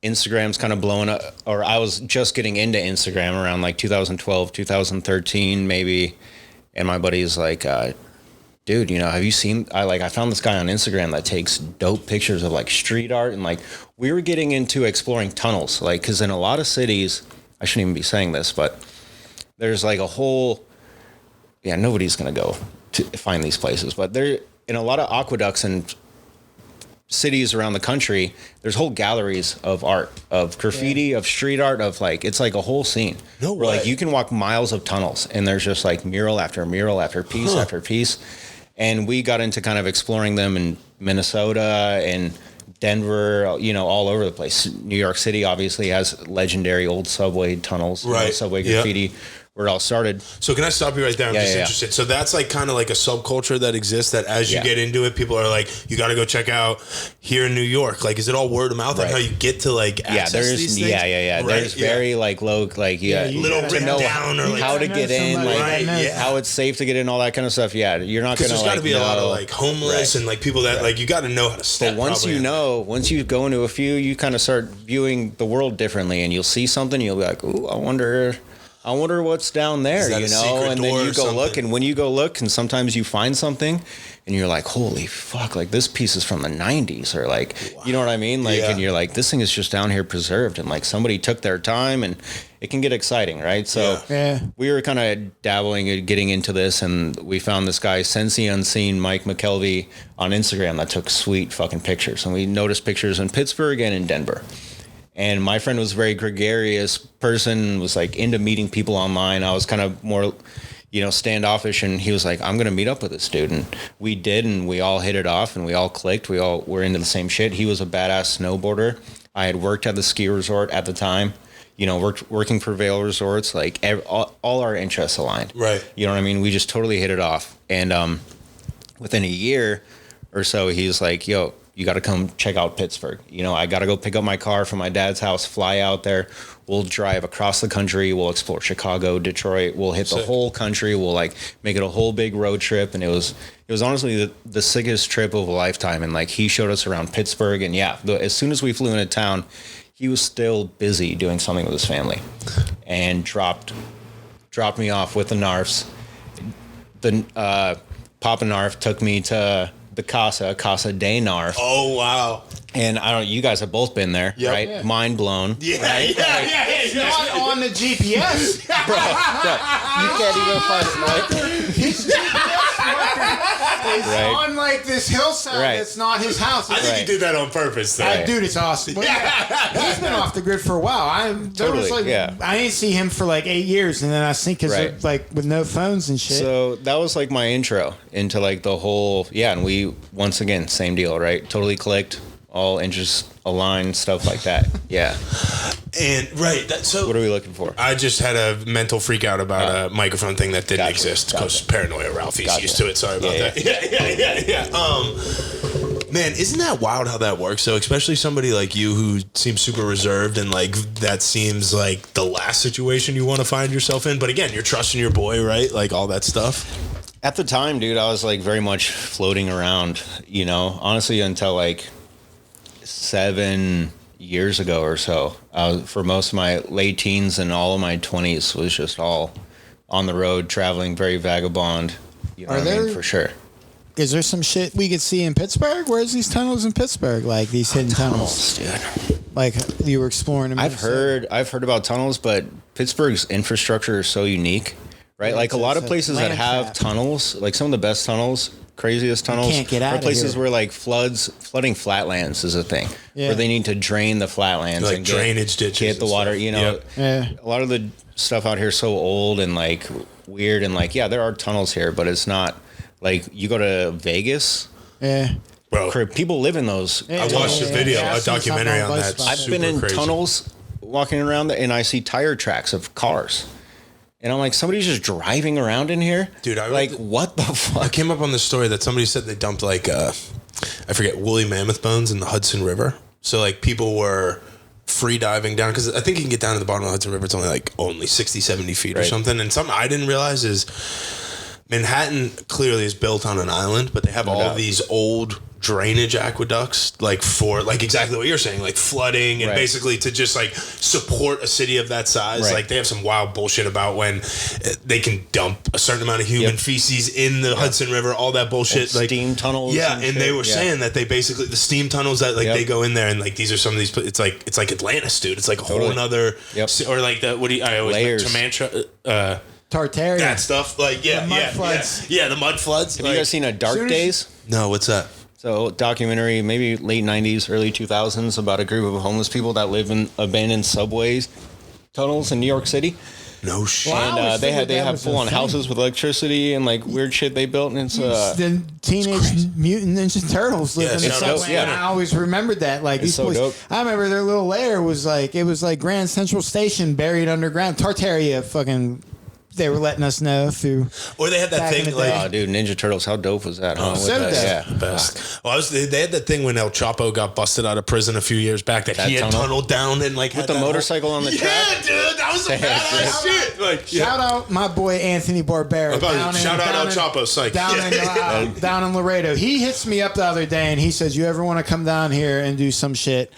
Instagram's kind of blowing up, or I was just getting into Instagram around like 2012, 2013 maybe, and my buddy's like, dude, have you seen, I found this guy on Instagram that takes dope pictures of like street art, and like we were getting into exploring tunnels, like, because in a lot of cities, I shouldn't even be saying this, but there's like a whole, nobody's gonna go to find these places, but there, in a lot of aqueducts and cities around the country, there's whole galleries of art, of graffiti, of street art, of like, it's like a whole scene. No where way. Like you can walk miles of tunnels and there's just like mural after mural after piece after piece. And we got into kind of exploring them in Minnesota and Denver, all over the place. New York City obviously has legendary old subway tunnels, right? Subway graffiti. Where it all started. So can I stop you right there? I'm just interested. So that's like kind of like a subculture that exists that as you get into it, people are like, you got to go check out here in New York. Like, is it all word of mouth? Like how you get to like access these things? Right? There's very like low, like little written down or like how to get in, like how it's safe to get in, all that kind of stuff. Yeah, you're not going to. There's got to be a lot of like homeless and like people that like you got to know how to step. But once you go into a few, you kind of start viewing the world differently, and you'll see something, you'll be like, ooh, I wonder what's down there, and then you go look, and when you go look, and sometimes you find something, and you're like, holy fuck, like this piece is from the 90s, or like, you know what I mean? Like, and you're like, this thing is just down here preserved, and like somebody took their time, and it can get exciting, right? So we were kind of dabbling and getting into this, and we found this guy, Sensei Unseen, Mike McKelvey, on Instagram that took sweet fucking pictures, and we noticed pictures in Pittsburgh and in Denver. And my friend was a very gregarious person, was like into meeting people online. I was kind of more, standoffish. And he was like, I'm going to meet up with this dude. And we did, and we all hit it off, and we all clicked. We all were into the same shit. He was a badass snowboarder. I had worked at the ski resort at the time, working for Vail Resorts. Like all our interests aligned. Right. You know what I mean? We just totally hit it off. And within a year or so, he's like, yo, you got to come check out Pittsburgh. I got to go pick up my car from my dad's house, fly out there. We'll drive across the country. We'll explore Chicago, Detroit. We'll hit the whole country. We'll like make it a whole big road trip. And it was honestly the sickest trip of a lifetime. And like he showed us around Pittsburgh. And as soon as we flew into town, he was still busy doing something with his family, and dropped me off with the NARFs. The Papa NARF took me to the Casa de NARF. Oh, wow. And I don't. You guys have both been there, right? Yeah. Mind blown. Yeah, right? It's not on the GPS, bro. You can't even find it. Right? His GPS is on like this hillside. Right. That's not his house. I think he did that on purpose, though. Dude, it's awesome. He's been off the grid for a while. I didn't see him for like 8 years, and then I think because like with no phones and shit. So that was like my intro into like the whole and we once again same deal, right? Totally clicked. All interests aligned, stuff like that. Yeah. And so what are we looking for? I just had a mental freak out about a microphone thing that didn't exist because paranoia Ralphie's used to it. Sorry about that. Yeah. Man, isn't that wild how that works? So especially somebody like you who seems super reserved, and like that seems like the last situation you want to find yourself in. But again, you're trusting your boy, right? Like all that stuff. At the time, dude, I was like very much floating around, honestly, until like 7 years ago or so. For most of my late teens and all of my 20s was just all on the road, traveling, very vagabond. For sure. Is there some shit we could see in Pittsburgh? Where's these tunnels in Pittsburgh? Like these hidden tunnels, dude. Like you were exploring them. I've heard about tunnels, but Pittsburgh's infrastructure is so unique. right? Yeah, like a lot of places that have trap. tunnels, like some of the best tunnels, craziest tunnels, can't get out are of places here. where like flooding flatlands is a thing. Yeah. Where they need to drain the flatlands Like and drainage ditches get the and water. stuff. You know, Yeah. a lot of the stuff out here is so old and like weird and like there are tunnels here, but it's not like you go to Vegas. Yeah. Bro, People live in those. I watched a video, Yeah, a documentary on that. I've I've been in crazy. tunnels walking around and I see tire tracks of cars. And I'm like, somebody's just driving around in here? Dude, I like, read what the fuck? I came up on this story that somebody said they dumped like, I forget, woolly mammoth bones in the Hudson River. So like people were free diving down because I think you can get down to the bottom of the Hudson River. It's only 60, 70 feet or something. And something I didn't realize is Manhattan clearly is built on an island, but they have all these old drainage aqueducts, like for like exactly what you're saying, like flooding and basically to just like support a city of that size. Like they have some wild bullshit about when they can dump a certain amount of human feces in the Hudson River, all that bullshit, like steam tunnels. Yeah, and they were saying that they basically the steam tunnels that like they go in there and like these are some of these. It's like Atlantis, dude. It's like a whole another or like the what do you? I always Layers. Tartaria. that stuff. Like The mud floods. Yeah, the mud floods. Have you guys seen A Dark Days? No, what's that? So documentary, maybe late 90s, early 2000s, about a group of homeless people that live in abandoned subways, tunnels in New York City. No shit. Wow. And they figured that have was full on a thing. houses with electricity and like weird shit they built. And it's the Teenage Mutant Ninja Turtles lived in the it's subway. dope, yeah. And I always remembered that. Like these so boys, dope. I remember their little lair was like Grand Central Station buried underground. Tartaria, fucking. They were letting us know through. Or they had that Back in thing the like. day. oh, dude, Ninja Turtles, how dope was that? Huh? so dope. Yeah. Best. Well, they had that thing when El Chapo got busted out of prison a few years back that he had tunnel? tunneled down and like With had the that motorcycle on the track? Yeah, dude, that was some badass shit. Like, Shout out my boy Anthony Barbera. Shout out El Chapo, psych. Down in Laredo. He hits me up the other day and he says, "You ever want to come down here and do some shit?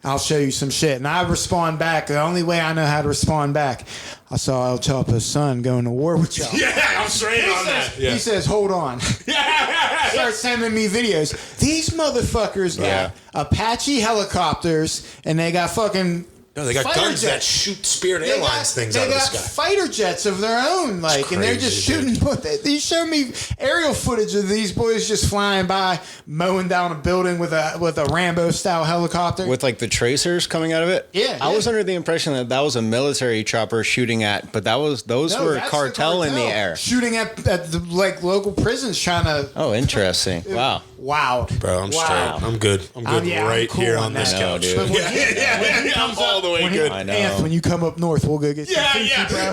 I'll show you some shit." And I respond back. The only way I know how to respond back, I saw El Chapo's son going to war with y'all. Yeah, I'm straight on that. He says, "Hold on." Start sending me videos. These motherfuckers got Apache helicopters and they got fucking. No, they got fighter guns that jets. shoot Spirit Airlines things out of the sky. They got fighter jets of their own, like, and they're just crazy, shooting. You showed me aerial footage of these boys just flying by, mowing down a building with a Rambo style helicopter. With like the tracers coming out of it? Yeah, I was under the impression that was a military chopper shooting at, but those were that's the cartel in the air. shooting at the like local prisons, trying to. Oh, interesting. Wow. Wow, Bro, I'm straight. I'm good. I'm good I'm right cool here on on this that. couch. Dude. But when he I'm all the way when he- good. I know. Anth, when you come up north, we'll go get some sushi, bro.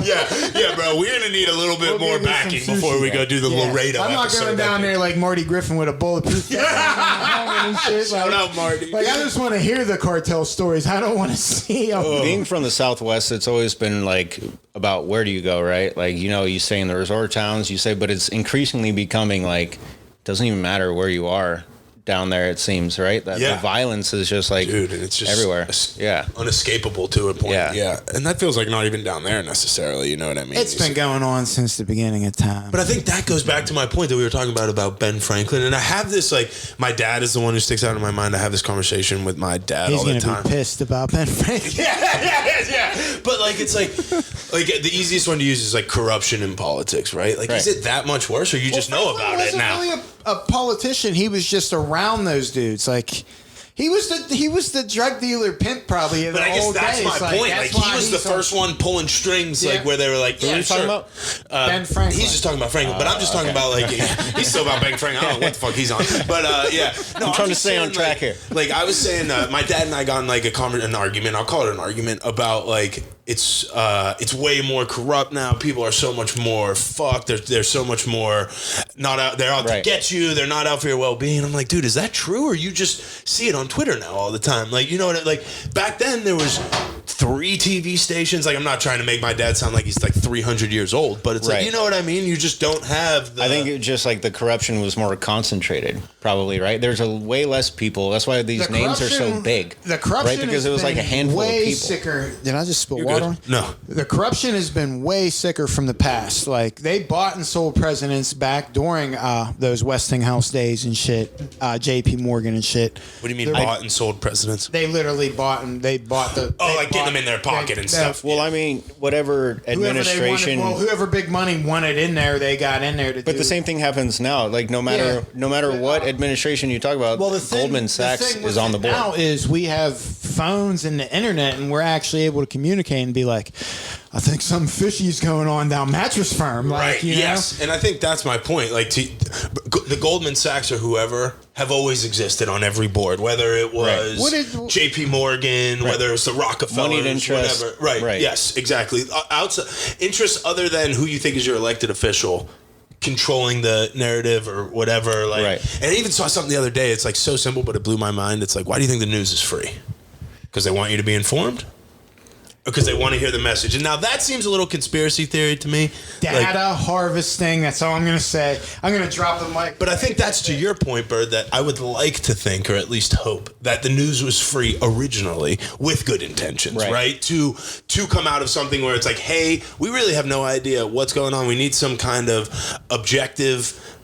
Yeah, bro. We're gonna need a little bit We'll more go get some backing sushi, before we bro. go do the Laredo. I'm not episode going down that there like Marty Griffin with a bulletproof vest and shit. Shout out, Marty. Like, I just want to hear the cartel stories. I don't want to see them. Being from the Southwest, it's always been like about where do you go, right? Like, you stay in the resort towns, but it's increasingly becoming like, doesn't even matter where you are down there, it seems, right? That the violence is just like, dude, and it's just everywhere. Unescapable to a point. Yeah. And that feels like not even down there necessarily. You know what I mean? It's been going on since the beginning of time. But I think that goes back to my point that we were talking about Ben Franklin. And I have this, like, my dad is the one who sticks out in my mind. I have this conversation with my dad all the He's time. going to be pissed about Ben Franklin. Yeah. But, like, it's like the easiest one to use is, like, corruption in politics, right? Like, is it that much worse or you just know about it now? He wasn't really a politician. He was just around those dudes. Like, he was the drug dealer pimp probably in But the I guess old that's days. my point. Like, he was the first one pulling strings, like, where they were like, Who are you talking about? Ben Franklin. He's just talking about Franklin, but I'm just talking about, like, he's still about Ben Franklin. I don't know what the fuck he's on. But, yeah. No, I'm trying to just stay saying, on track here. Like, I was saying, my dad and I got in, like, an argument. I'll call it an argument about, like, it's way more corrupt now. People are so much more fucked. They're so much more not out. They're out to get you. They're not out for your well-being. I'm like, dude, is that true, or you just see it on Twitter now all the time? Like, you know what? Like, back then there was 3 TV stations. Like, I'm not trying to make my dad sound like he's like 300 years old, but it's like, you know what I mean? You just don't have. I think it just like the corruption was more concentrated. probably, right? There's a way less people. That's why these names are so big. The corruption, right? Because it was like a handful of people. Sicker. Did I just spill You're water? Good. No. The corruption has been way sicker from the past. Like they bought and sold presidents back during those Westinghouse days and shit, J.P. Morgan and shit. What do you mean bought and sold presidents? They literally bought the. Getting them in their pocket and stuff. Well, I mean, whatever administration, whoever big money wanted in there, they got in there to. But the same thing happens now. Like no matter what administration you talk about, Goldman Sachs is on the board. Now is we have phones and the internet, and we're actually able to communicate and be like, I think something fishy is going on down Mattress Firm. Like, right. Yes. And I think that's my point. Like the Goldman Sachs or whoever have always existed on every board, whether it was J.P. Morgan, whether it was the Rockefellers, interest, whatever. Right. Yes, exactly. Outside interests other than who you think is your elected official controlling the narrative or whatever. Like, and I even saw something the other day. It's like so simple, but it blew my mind. It's like, why do you think the news is free? Because they want you to be informed? Because they want to hear the message. And now that seems a little conspiracy theory to me. Data harvesting, that's all I'm going to say. I'm going to drop the mic. But I think that's to your point, Bird, that I would like to think, or at least hope, that the news was free originally with good intentions, right? To come out of something where it's like, hey, we really have no idea what's going on. We need some kind of objective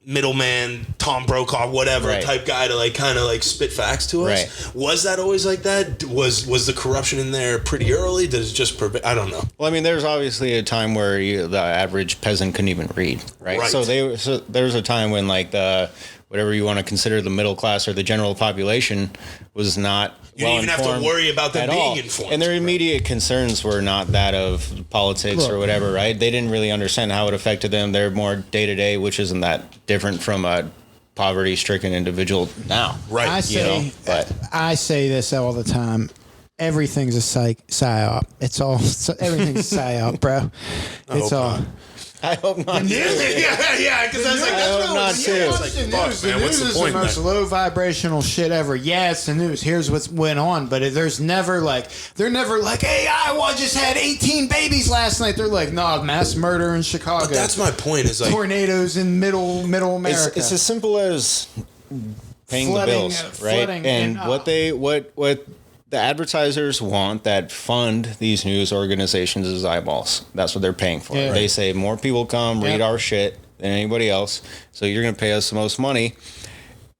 middleman, Tom Brokaw, whatever type guy to kind of spit facts to us. Was that always like that? Was the corruption in there pretty early? Does it just I don't know. Well, I mean, there's obviously a time where the average peasant couldn't even read, right? So there's a time when the whatever you want to consider the middle class or the general population was not. You didn't even have to worry about them being informed. And their immediate concerns were not that of politics or whatever, right? They didn't really understand how it affected them. They're more day-to-day, which isn't that different from a poverty-stricken individual now. Right. I say this all the time. Everything's a psyop. It's all everything's a psyop, bro. It's all. I hope not. Yeah, because I was like, that's really not too. The news is the most low vibrational shit ever. Yeah, it's the news. Here's what went on, but they're never like, hey, Iowa just had 18 babies last night. They're like, nah, mass murder in Chicago. But that's my point. Is like tornadoes in middle America. It's as simple as paying the bills, right? And what the advertisers want that fund these news organizations is eyeballs. That's what they're paying for. Yeah. They say more people come, read our shit than anybody else, so you're going to pay us the most money.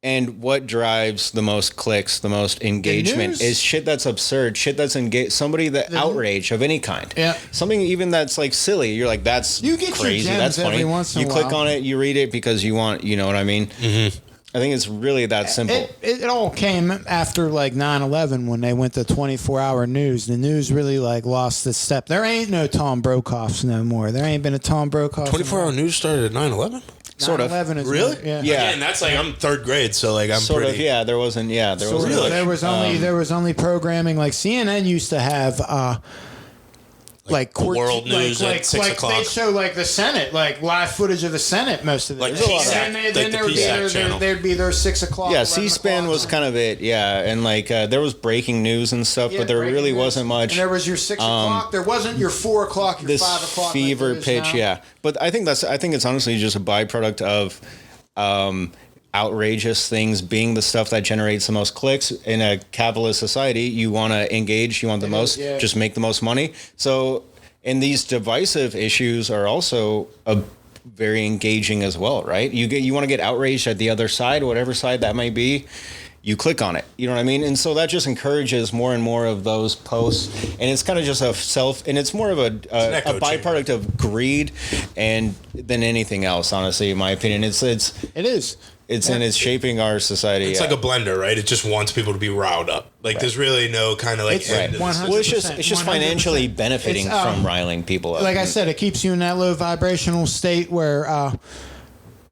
And what drives the most clicks, the most engagement is shit that's absurd, shit that's somebody that outrage of any kind. Yeah. Something even that's silly. You're like, that's crazy. That's funny. Every once in a while. Click on it, you read it because you want, you know what I mean? Mm-hmm. I think it's really that simple. It all came after 9/11 when they went to 24-hour news. The news really lost its step. There ain't no Tom Brokaws no more. There ain't been a Tom Brokaw. 24-hour news started at 9/11? Sort of. Is really? Yeah. Again, that's I'm third grade, so I'm sort pretty. Of. Yeah, there wasn't. Yeah, there wasn't. Really? There was only programming. CNN used to have. World News at 6 o'clock. They'd show the Senate, live footage of the Senate most of the time. Then there'd be their 6 o'clock. Yeah, C-SPAN was kind of it. Yeah, and there was breaking news and stuff, but there really wasn't much. And there was your 6 o'clock. There wasn't your 4 o'clock, your 5 o'clock. Fever pitch. Yeah, but I think it's honestly just a byproduct of. Outrageous things being the stuff that generates the most clicks in a capitalist society. You want to engage, you want the most, just make the most money. So, and these divisive issues are also very engaging as well, right? You want to get outraged at the other side, whatever side that might be. You click on it, you know what I mean? And so that just encourages more and more of those posts. And it's kind of just and it's more of a byproduct of greed than anything else, honestly, in my opinion. It is. It's shaping our society. It's like a blender, right? It just wants people to be riled up. There's really no kind of end to this. Well, it's just financially benefiting from riling people up. Like I said, it keeps you in that low vibrational state where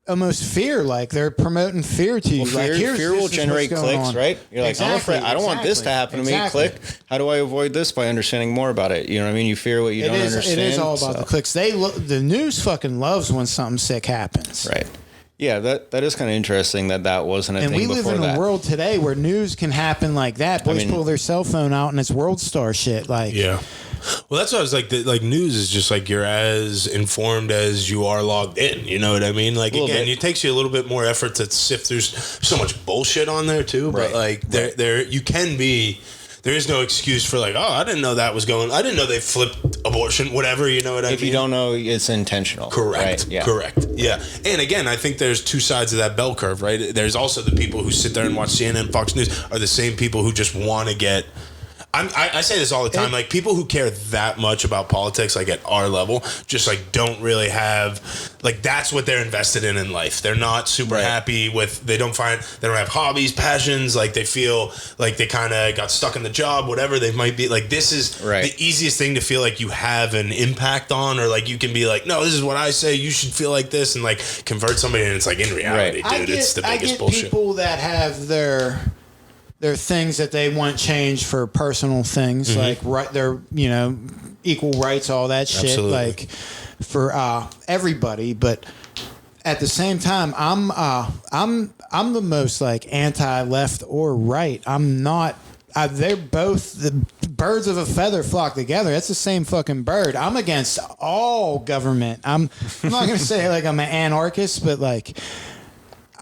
almost fear, they're promoting fear to you. Fear will generate clicks, right? You're like, I'm afraid. I don't want this to happen to me. Click. How do I avoid this? By understanding more about it. You know what I mean? You fear what you don't understand. It is all about the clicks. The news fucking loves when something sick happens. Right. Yeah, that is kind of interesting that wasn't a thing before that. And we live in a world today where news can happen like that. Boys pull their cell phone out and it's world star shit. Yeah. Well, that's what I was like. Like news is just like you're as informed as you are logged in. You know what I mean? Like again, it takes you a little bit more effort to sift through so much bullshit on there too. But like there you can be. There is no excuse for like, oh, I didn't know that was going. I didn't know they flipped abortion. Whatever, you know what I mean? If you don't know, it's intentional. Correct. Right? Yeah. Correct. Yeah. And again, I think there's two sides of that bell curve, right? There's also the people who sit there and watch CNN, Fox News, are the same people who just want to get. I say this all the time. Like people who care that much about politics, like at our level, just like don't really have like that's what they're invested in life. They're not super happy with. They don't have hobbies, passions. Like they feel like they kind of got stuck in the job, whatever they might be. Like this is the easiest thing to feel like you have an impact on, or like you can be like, no, this is what I say. You should feel like this, and like convert somebody. And it's like in reality, dude, it's the biggest bullshit. People that have their things that they want changed for personal things, like their equal rights, all that shit. Absolutely. Like for everybody, but at the same time, I'm the most like anti-left or right. I'm not. They're both the birds of a feather flock together. That's the same fucking bird. I'm against all government. I'm not gonna say like I'm an anarchist, but like.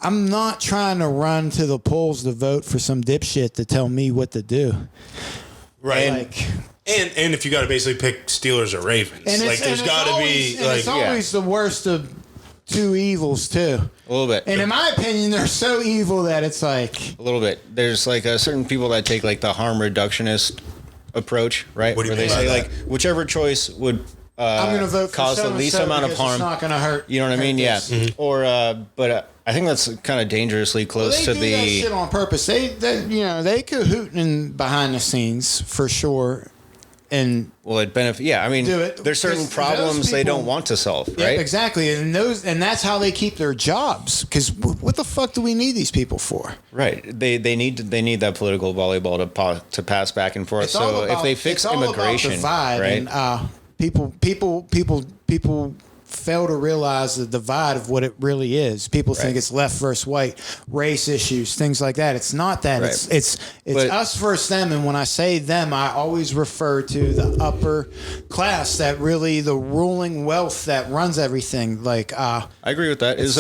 I'm not trying to run to the polls to vote for some dipshit to tell me what to do. Right. And if you got to basically pick Steelers or Ravens, like there's got to be like it's always the worst of two evils too. A little bit. And in my opinion, they're so evil that it's like a little bit. There's like certain people that take like the harm reductionist approach, right? What do you mean they say by that? Like whichever choice would I'm going to vote for cause the least amount of harm. It's not going to hurt. You know what I mean? Yeah. Mm-hmm. Or but I think that's kind of dangerously close to the. They do that shit on purpose. They cahooting behind the scenes for sure. And it benefits. Yeah, I mean, there's certain problems they don't want to solve, right? Yeah, exactly, and that's how they keep their jobs. Because what the fuck do we need these people for? Right. They need that political volleyball to pass back and forth. So if they fix immigration, right? And, people fail to realize the divide of what it really is. People think it's left versus white, race issues, things like that. It's not that. Right. It's us versus them. And when I say them, I always refer to the upper class, that really the ruling wealth that runs everything. Like I agree with that. It's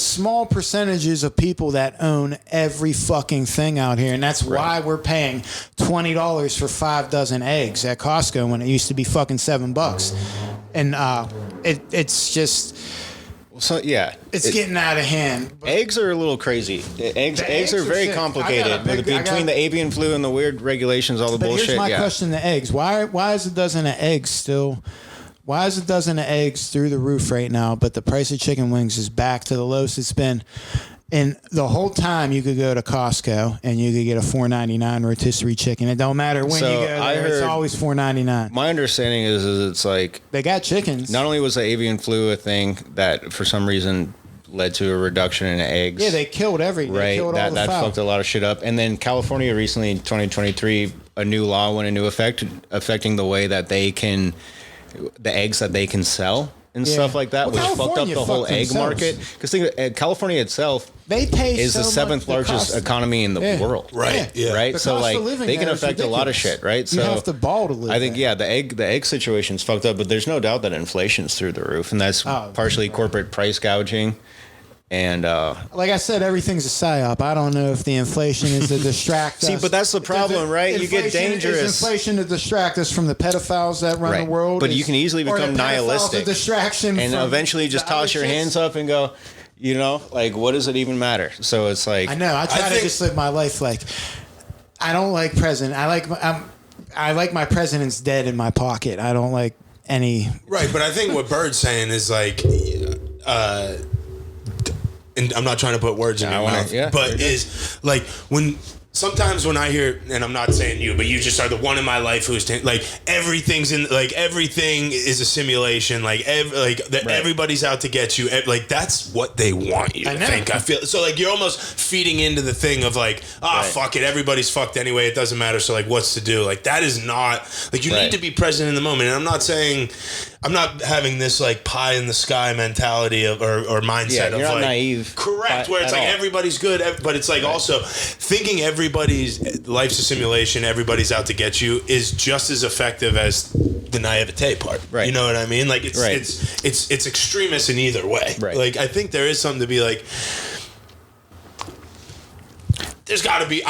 small percentages of people that own every fucking thing out here, and that's why we're paying $20 for 5 dozen eggs at Costco when it used to be fucking $7. And it's just it's getting out of hand. Eggs are a little crazy. Eggs are very complicated between the avian flu and the weird regulations, all the bullshit. Here's my question: the eggs. Why is a dozen of eggs still? Why is a dozen of eggs through the roof right now? But the price of chicken wings is back to the lowest it's been. And the whole time you could go to Costco and you could get a $4.99 rotisserie chicken. It don't matter when you go there. It's always $4.99. My understanding is it's like they got chickens. Not only was the avian flu a thing that for some reason led to a reduction in eggs. Yeah, they killed everything. Right, that fucked a lot of shit up. And then California recently in 2023, a new law went into effect affecting the way that the eggs that they can sell. And stuff like that, which fucked up the whole egg market. Because California itself is the 7th largest economy in the world. Right. Yeah. Right. So like they can affect a lot of shit. Right. So you have to ball to live. I think the egg situation's fucked up, but there's no doubt that inflation's through the roof, and that's partially corporate price gouging. And like I said, everything's a psyop. I don't know if the inflation is to distract us. See, but that's the problem, right? You get dangerous. Is inflation to distract us from the pedophiles that run the world? But you can easily become nihilistic. A distraction and eventually just toss your hands up and go, like, what does it even matter? So it's like... I know. I try to just live my life like... I don't like president. I like my president's dead in my pocket. I don't like any... Right, but I think what Bird's saying is like... and I'm not trying to put words in your mouth, but is like sometimes when I hear, and I'm not saying you, but you just are the one in my life who's like everything is a simulation, everybody's out to get you, like that's what they want you to think. I feel so like you're almost feeding into the thing of like, fuck it, everybody's fucked anyway, it doesn't matter, so like what's to do? Like that is not like you need to be present in the moment. And I'm not saying I'm not having this like pie in the sky mentality of or mindset of you're like naive. Correct, where it's like everybody's good, but it's like also thinking every everybody's life's a simulation, everybody's out to get you, is just as effective as the naivete part. Right. You know what I mean? Like it's extremist in either way. Right. Like I think there is something to be like, there's got to be,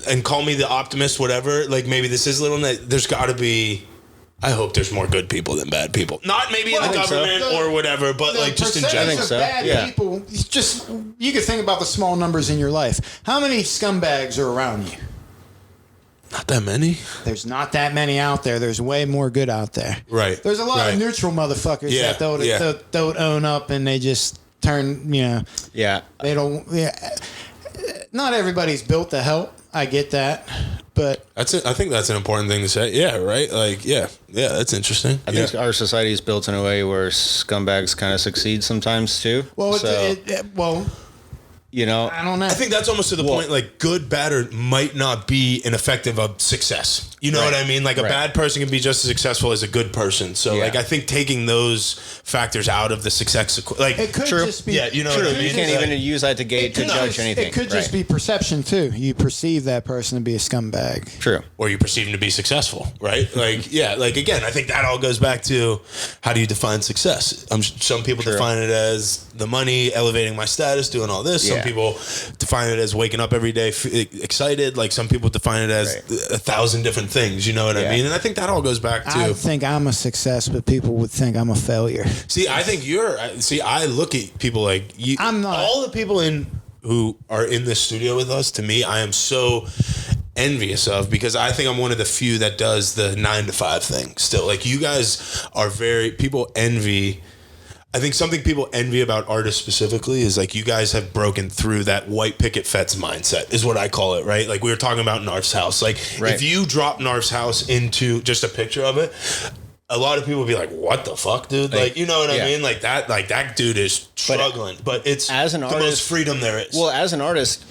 and call me the optimist, whatever. Like maybe this is a little, there's got to be, I hope there's more good people than bad people. Not maybe in the government or whatever, but like just in general. The percentage of bad people, just, you could think about the small numbers in your life. How many scumbags are around you? Not that many. There's not that many out there. There's way more good out there. Right. There's a lot of neutral motherfuckers that don't own up and they just turn, Yeah. They don't, not everybody's built to help. I get that. But that's it. I think that's an important thing to say. Yeah, right? Like, yeah, that's interesting. I think our society is built in a way where scumbags kind of succeed sometimes too. Well, you know, I don't know. I think that's almost to the point, like, good, bad, or might not be an effective of success. You know what I mean? Like, a bad person can be just as successful as a good person. So, like, I think taking those factors out of the success, like, it could just be, you know what I mean? You can't even use that to judge anything. It could just be perception too. You perceive that person to be a scumbag. True. Or you perceive him to be successful, right? Like, like, again, I think that all goes back to how do you define success? Some people define it as the money, elevating my status, doing all this. Some people define it as waking up every day excited. Like, some people define it as 1,000 different things. You know what I mean? And I think that all goes back to, I think I'm a success, but people would think I'm a failure. See, I think I look at people like you. I'm not. All the people who are in this studio with us, to me, I am so envious of, because I think I'm one of the few that does the 9 to 5 thing still. Like, you guys are people envy. I think something people envy about artists specifically is, like, you guys have broken through that white picket fence mindset, is what I call it, right? Like, we were talking about Narf's house. Like, if you drop Narf's house into just a picture of it, a lot of people would be like, what the fuck, dude? Like, you know what I mean? Like that dude is struggling, but it's as an artist, the most freedom there is. Well, as an artist,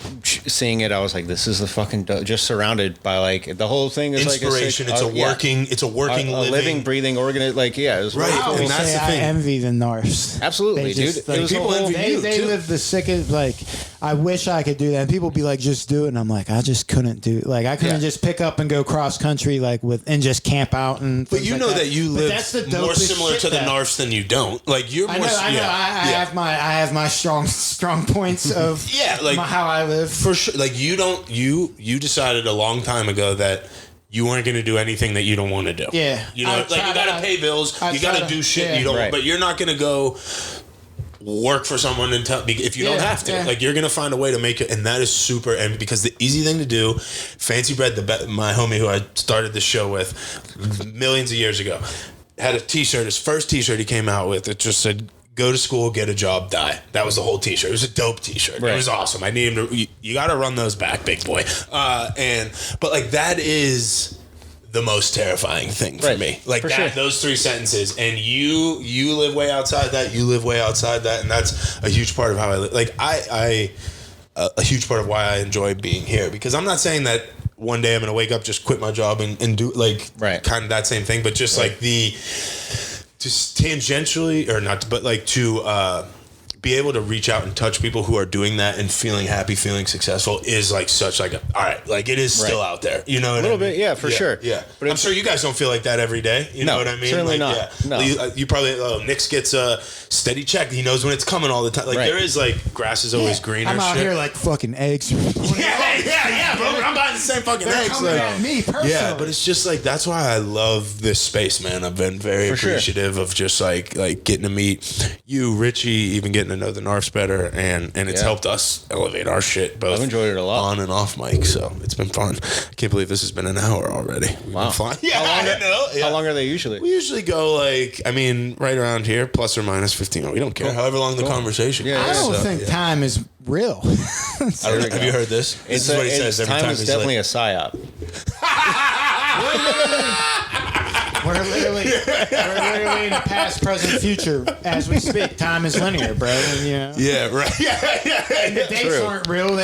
seeing it, I was like, this is the fucking just surrounded by, like, the whole thing is inspiration. Like it's a working, living, breathing organism. Like, it was right. Really cool. And that's the thing. I envy the Narfs. Absolutely, dude. Like, people envy you they too. live the sickest. Like, I wish I could do that. And people be like, just do it. And I'm like, I just couldn't do it. Like, I couldn't just pick up and go cross country, like, and just camp out and. But you know that you live more similar to the Narfs than you don't. Like, you're more. I know. I have my strong points of how I live. For sure. Like, you decided a long time ago that you weren't going to do anything that you don't want to do. Yeah. You know, like, you got to pay bills. You got to do shit you don't, but you're not going to go work for someone if you don't have to. Like, you're gonna find a way to make it, and that is super. And because the easy thing to do, Fancy Bread, my homie who I started the show with millions of years ago, had a T-shirt. His first T-shirt he came out with, it just said, "Go to school, get a job, die." That was the whole T-shirt. It was a dope T-shirt. It was awesome. I need him to. You got to run those back, big boy. But like, that is the most terrifying thing for me. Like, those 3 sentences, and you live way outside that. You live way outside that, and that's a huge part of how I live. Like, a huge part of why I enjoy being here, because I'm not saying that one day I'm going to wake up, just quit my job and do kind of that same thing, but just like just tangentially, or not, but like to be able to reach out and touch people who are doing that and feeling happy, feeling successful is like such like all right, like, it is still out there. You know what I mean? A little bit, yeah, for sure. Yeah. But I'm sure you guys don't feel like that every day. You know what I mean? Certainly like, not. No. You probably, Nick's gets a steady check. He knows when it's coming all the time. Like, there is, like, grass is always greener. I'm out here like fucking eggs. Yeah, bro. I'm buying the same fucking eggs. Coming at me personally. Yeah, but it's just like, that's why I love this space, man. I've been very appreciative of just like getting to meet you, Richie, even getting to know the Narfs better, and it's helped us elevate our shit both. I've enjoyed it a lot on and off mic, so it's been fun. I can't believe this has been an hour already. Wow. Yeah, How long are they usually? We usually go like, I mean, right around here, plus or minus 15. We don't care. However long the conversation. Yeah, I don't think time is real. Have you heard this? This is what he says every time. Time is definitely a psyop. We're literally in the past, present, future as we speak. Time is linear, bro. And, Yeah, right. And the dates aren't real.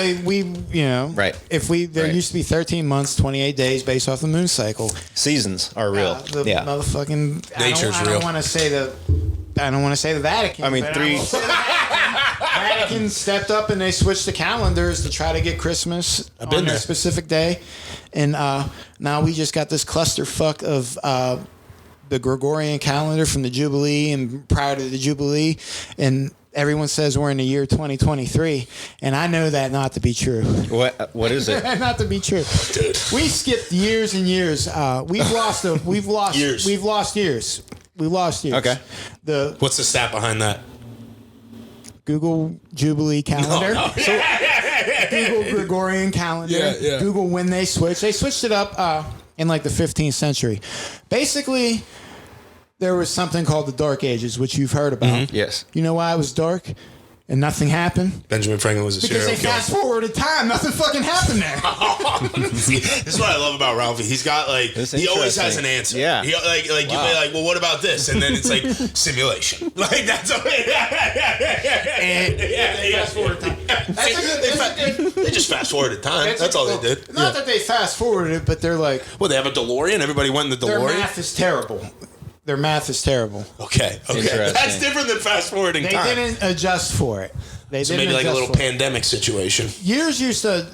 Right. There used to be 13 months, 28 days based off the moon cycle. Seasons are real. Motherfucking nature's real. I don't want to say the Vatican. I mean, 3. Vatican stepped up and they switched the calendars to try to get Christmas on a specific day. And now we just got this clusterfuck of the Gregorian calendar from the Jubilee and prior to the Jubilee. And everyone says we're in the year 2023. And I know that not to be true. What is it? Not to be true. Dude. We skipped years and years. We've lost years. We've lost years. Okay. What's the stat behind that? Google Jubilee calendar. No. Google Gregorian calendar. Yeah. Google when they switched. They switched it up in like the 15th century. Basically, there was something called the Dark Ages, which you've heard about. Mm-hmm. Yes. You know why it was dark and nothing happened? Benjamin Franklin was a serial killer. Because they fast forwarded time. Nothing fucking happened there. See, this is what I love about Ralphie. He's got he always has an answer. Yeah. He, you be like, well, what about this? And then it's like simulation. Like that's Fast forward time. They just fast forwarded time. That's all they did. Not that they fast forwarded it, but they're like, well, they have a DeLorean. Everybody went in the DeLorean. Their math is terrible. Okay. That's different than fast forwarding time. They didn't adjust for it. So maybe like a little pandemic situation. Years used to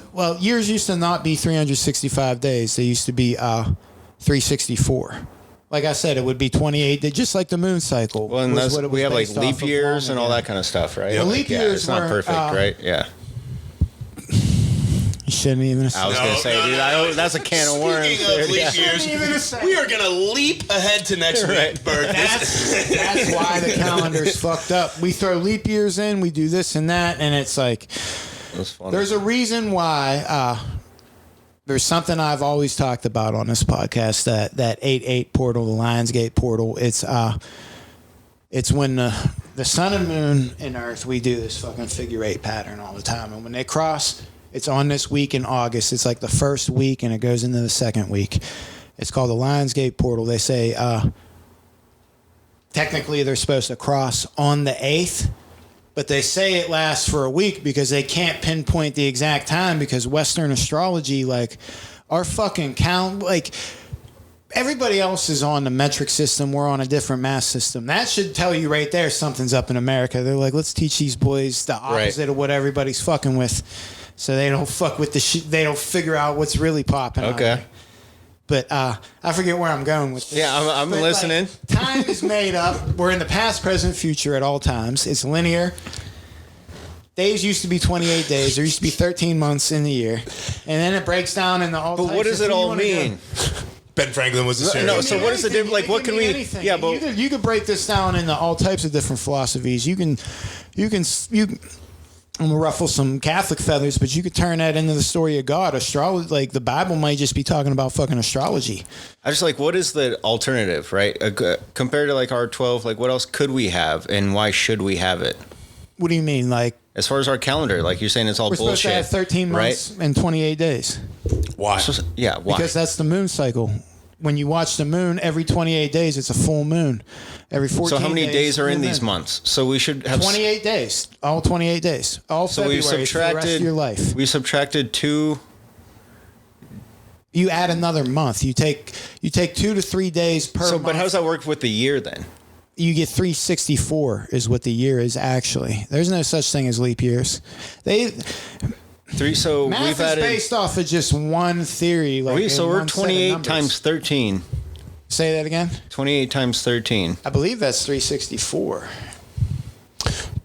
not be 365 days. They used to be 364. Like I said, it would be 28, just like the moon cycle. Well, and we have like leap years and all that kind of stuff, right? Yeah. Leap years it's not perfect, right? Yeah. You shouldn't even assume. I was going to say, dude, that's a can of worms. Speaking of leap years, we are going to leap ahead to next week, Bert. That's why the calendar's fucked up. We throw leap years in, we do this and that, and it's like, there's a reason why. There's something I've always talked about on this podcast, that 8-8 portal, the Lionsgate portal. It's when the sun and moon and Earth, we do this fucking figure 8 pattern all the time. And when they cross, it's on this week in August. It's like the first week and it goes into the second week. It's called the Lionsgate portal. They say technically they're supposed to cross on the 8th. But they say it lasts for a week because they can't pinpoint the exact time because Western astrology, like, our fucking count, like, everybody else is on the metric system. We're on a different math system. That should tell you right there something's up in America. They're like, let's teach these boys the opposite of what everybody's fucking with so they don't fuck with the shit. They don't figure out what's really popping. Okay. But I forget where I'm going with this. Yeah, I'm listening. Like, time is made up. We're in the past, present, future at all times. It's linear. Days used to be 28 days. There used to be 13 months in the year. And then it breaks down into all But what does it all mean? Ben Franklin was a serial killer. No, so what is the difference? Like, what can we... Anything. Yeah, but... You could break this down into all types of different philosophies. You can I'm gonna ruffle some Catholic feathers, but you could turn that into the story of God. Astrology, like the Bible, might just be talking about fucking astrology. I just like, what is the alternative, right? Compared to like our 12, like what else could we have, and why should we have it? What do you mean, like? As far as our calendar, like you're saying, it's all we're bullshit. We're supposed to have 13 months and 28 days. Why? Yeah, why? Because that's the moon cycle. When you watch the moon, every 28 days, it's a full moon. Every 14 days. So how many days are in these months? So we should have 28 days. All 28 days. All so February for the rest of your life. We subtracted 2. You add another month. You take 2 to 3 days per month. But how does that work with the year then? You get 364 is what the year is actually. There's no such thing as leap years. So math we've is added, based off of just one theory. Like so we're 28 times 13. Say that again. 28 times 13. I believe that's 364.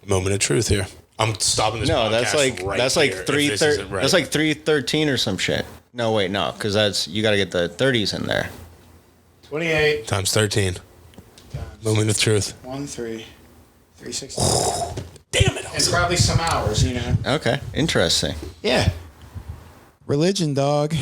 Moment of truth here. I'm stopping this. No, that's like right that's here like 313. Right. That's like 313 or some shit. No, wait, no, because that's you got to get the 30s in there. 28 times 13. Moment of truth. 364. Damn it! And probably some hours, you know. Okay, interesting. Yeah. Religion, dog.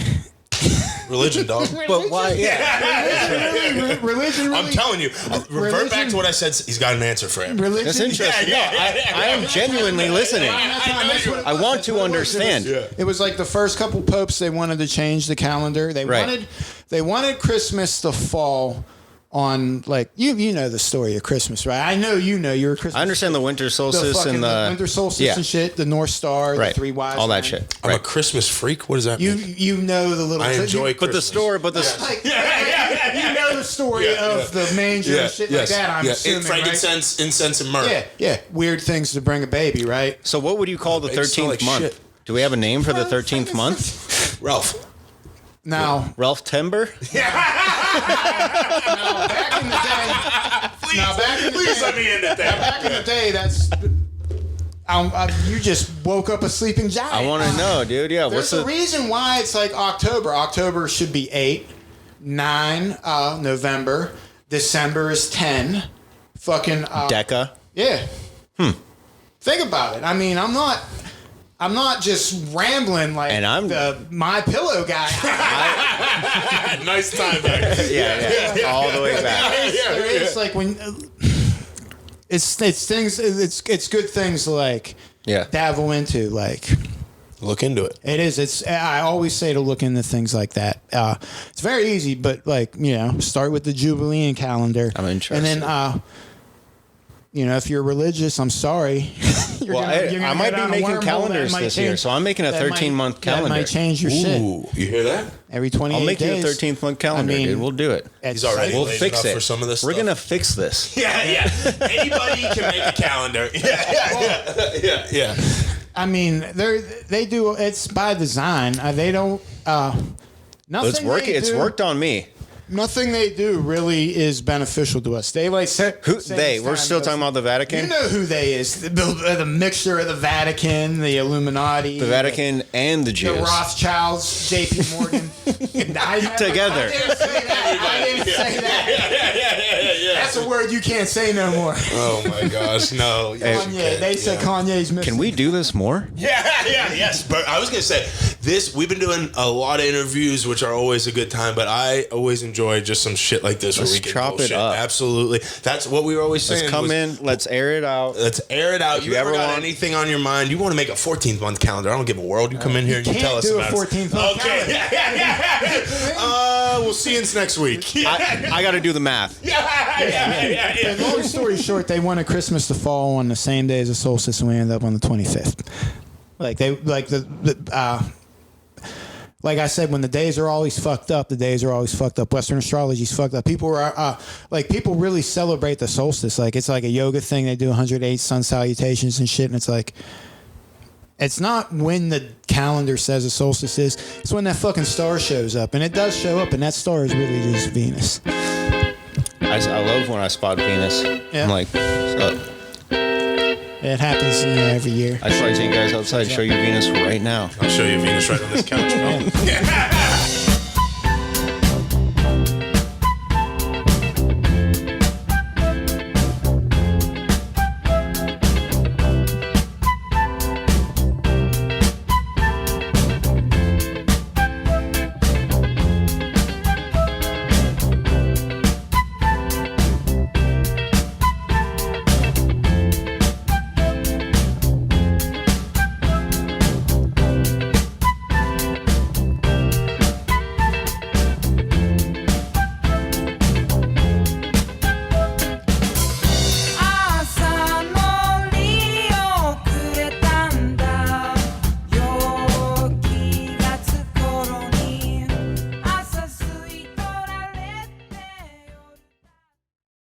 Religion, dog. But why? Yeah. Religion. Really, I'm telling you. Revert back to what I said. He's got an answer for him. Religion. That's interesting. I am genuinely listening. I want to understand. It was like the first couple popes. They wanted to change the calendar. They wanted Christmas to fall on like you know the story of Christmas, right? I know you're a Christmas. I understand the winter solstice and the winter solstice and shit, the North Star, the three wise, all that shit. I'm a Christmas freak. What does that mean? You know the little. I enjoy But Christmas. you know the story of the manger and shit like that. I'm assuming, frankincense, incense, and myrrh. Yeah, weird things to bring a baby, right? So what would you call the 13th month? Shit. Do we have a name for the 13th month? Ralph. Now, Ralph Timber? back in the day. Please let me end it there. Back in the day, that's. You just woke up a sleeping giant. I want to know, dude. Yeah, There's a reason why it's like October. October should be 8, 9. November, December is 10. Fucking Deca. Yeah. Think about it. I mean, I'm not just rambling like the My Pillow guy. Nice time back. Yeah. All the way back. It's like when it's things. It's good things to like dabble into. Like look into it. It is. I always say to look into things like that. It's very easy, but like start with the Jubilean calendar. I'm interested. And then if you're religious, I'm sorry. I might be making calendars this year, so I'm making a 13-month calendar. That might change your shit. You hear that? Every 28 days. I'll make you a 13th-month calendar, dude. We'll do it. He's already We'll fix it. for some of this We're stuff. going to fix this. Yeah. Anybody can make a calendar. Yeah. I mean, they do. It's by design. They don't. Nothing. It's worked on me. Nothing they do really is beneficial to us. They like We're still talking about the Vatican. You know who they is? The mixture of the Vatican, the Illuminati, the Vatican, and the Jews, the Rothschilds, J.P. Morgan, together. I didn't say that. Yeah. That's a word you can't say no more. Oh my gosh, no. Kanye. They said Kanye's missing. Can we do this more? Yes. But I was gonna say this. We've been doing a lot of interviews, which are always a good time. But I always enjoy just some shit like this. Let's where we can chop bullshit. it up. Absolutely. That's what we were always saying. Let's come in. Let's air it out. If you ever got anything on your mind, you want to make a 14th month calendar. I don't give a world. You come in here and you tell us about it. You can't do a 14th month calendar. Yeah. We'll see you next week. I got to do the math. Yeah. Long story short, they wanted Christmas to fall on the same day as the solstice, and we ended up on the 25th. Like I said, when the days are always fucked up, Western astrology's fucked up. People are people really celebrate the solstice. Like it's like a yoga thing. They do 108 sun salutations and shit, and it's like. It's not when the calendar says the solstice is. It's when that fucking star shows up. And it does show up, and that star is really just Venus. I love when I spot Venus. Yeah. I'm like, what's up? It happens every year. I should take you guys outside and show you Venus right now. I'll show you Venus right on this couch, bro.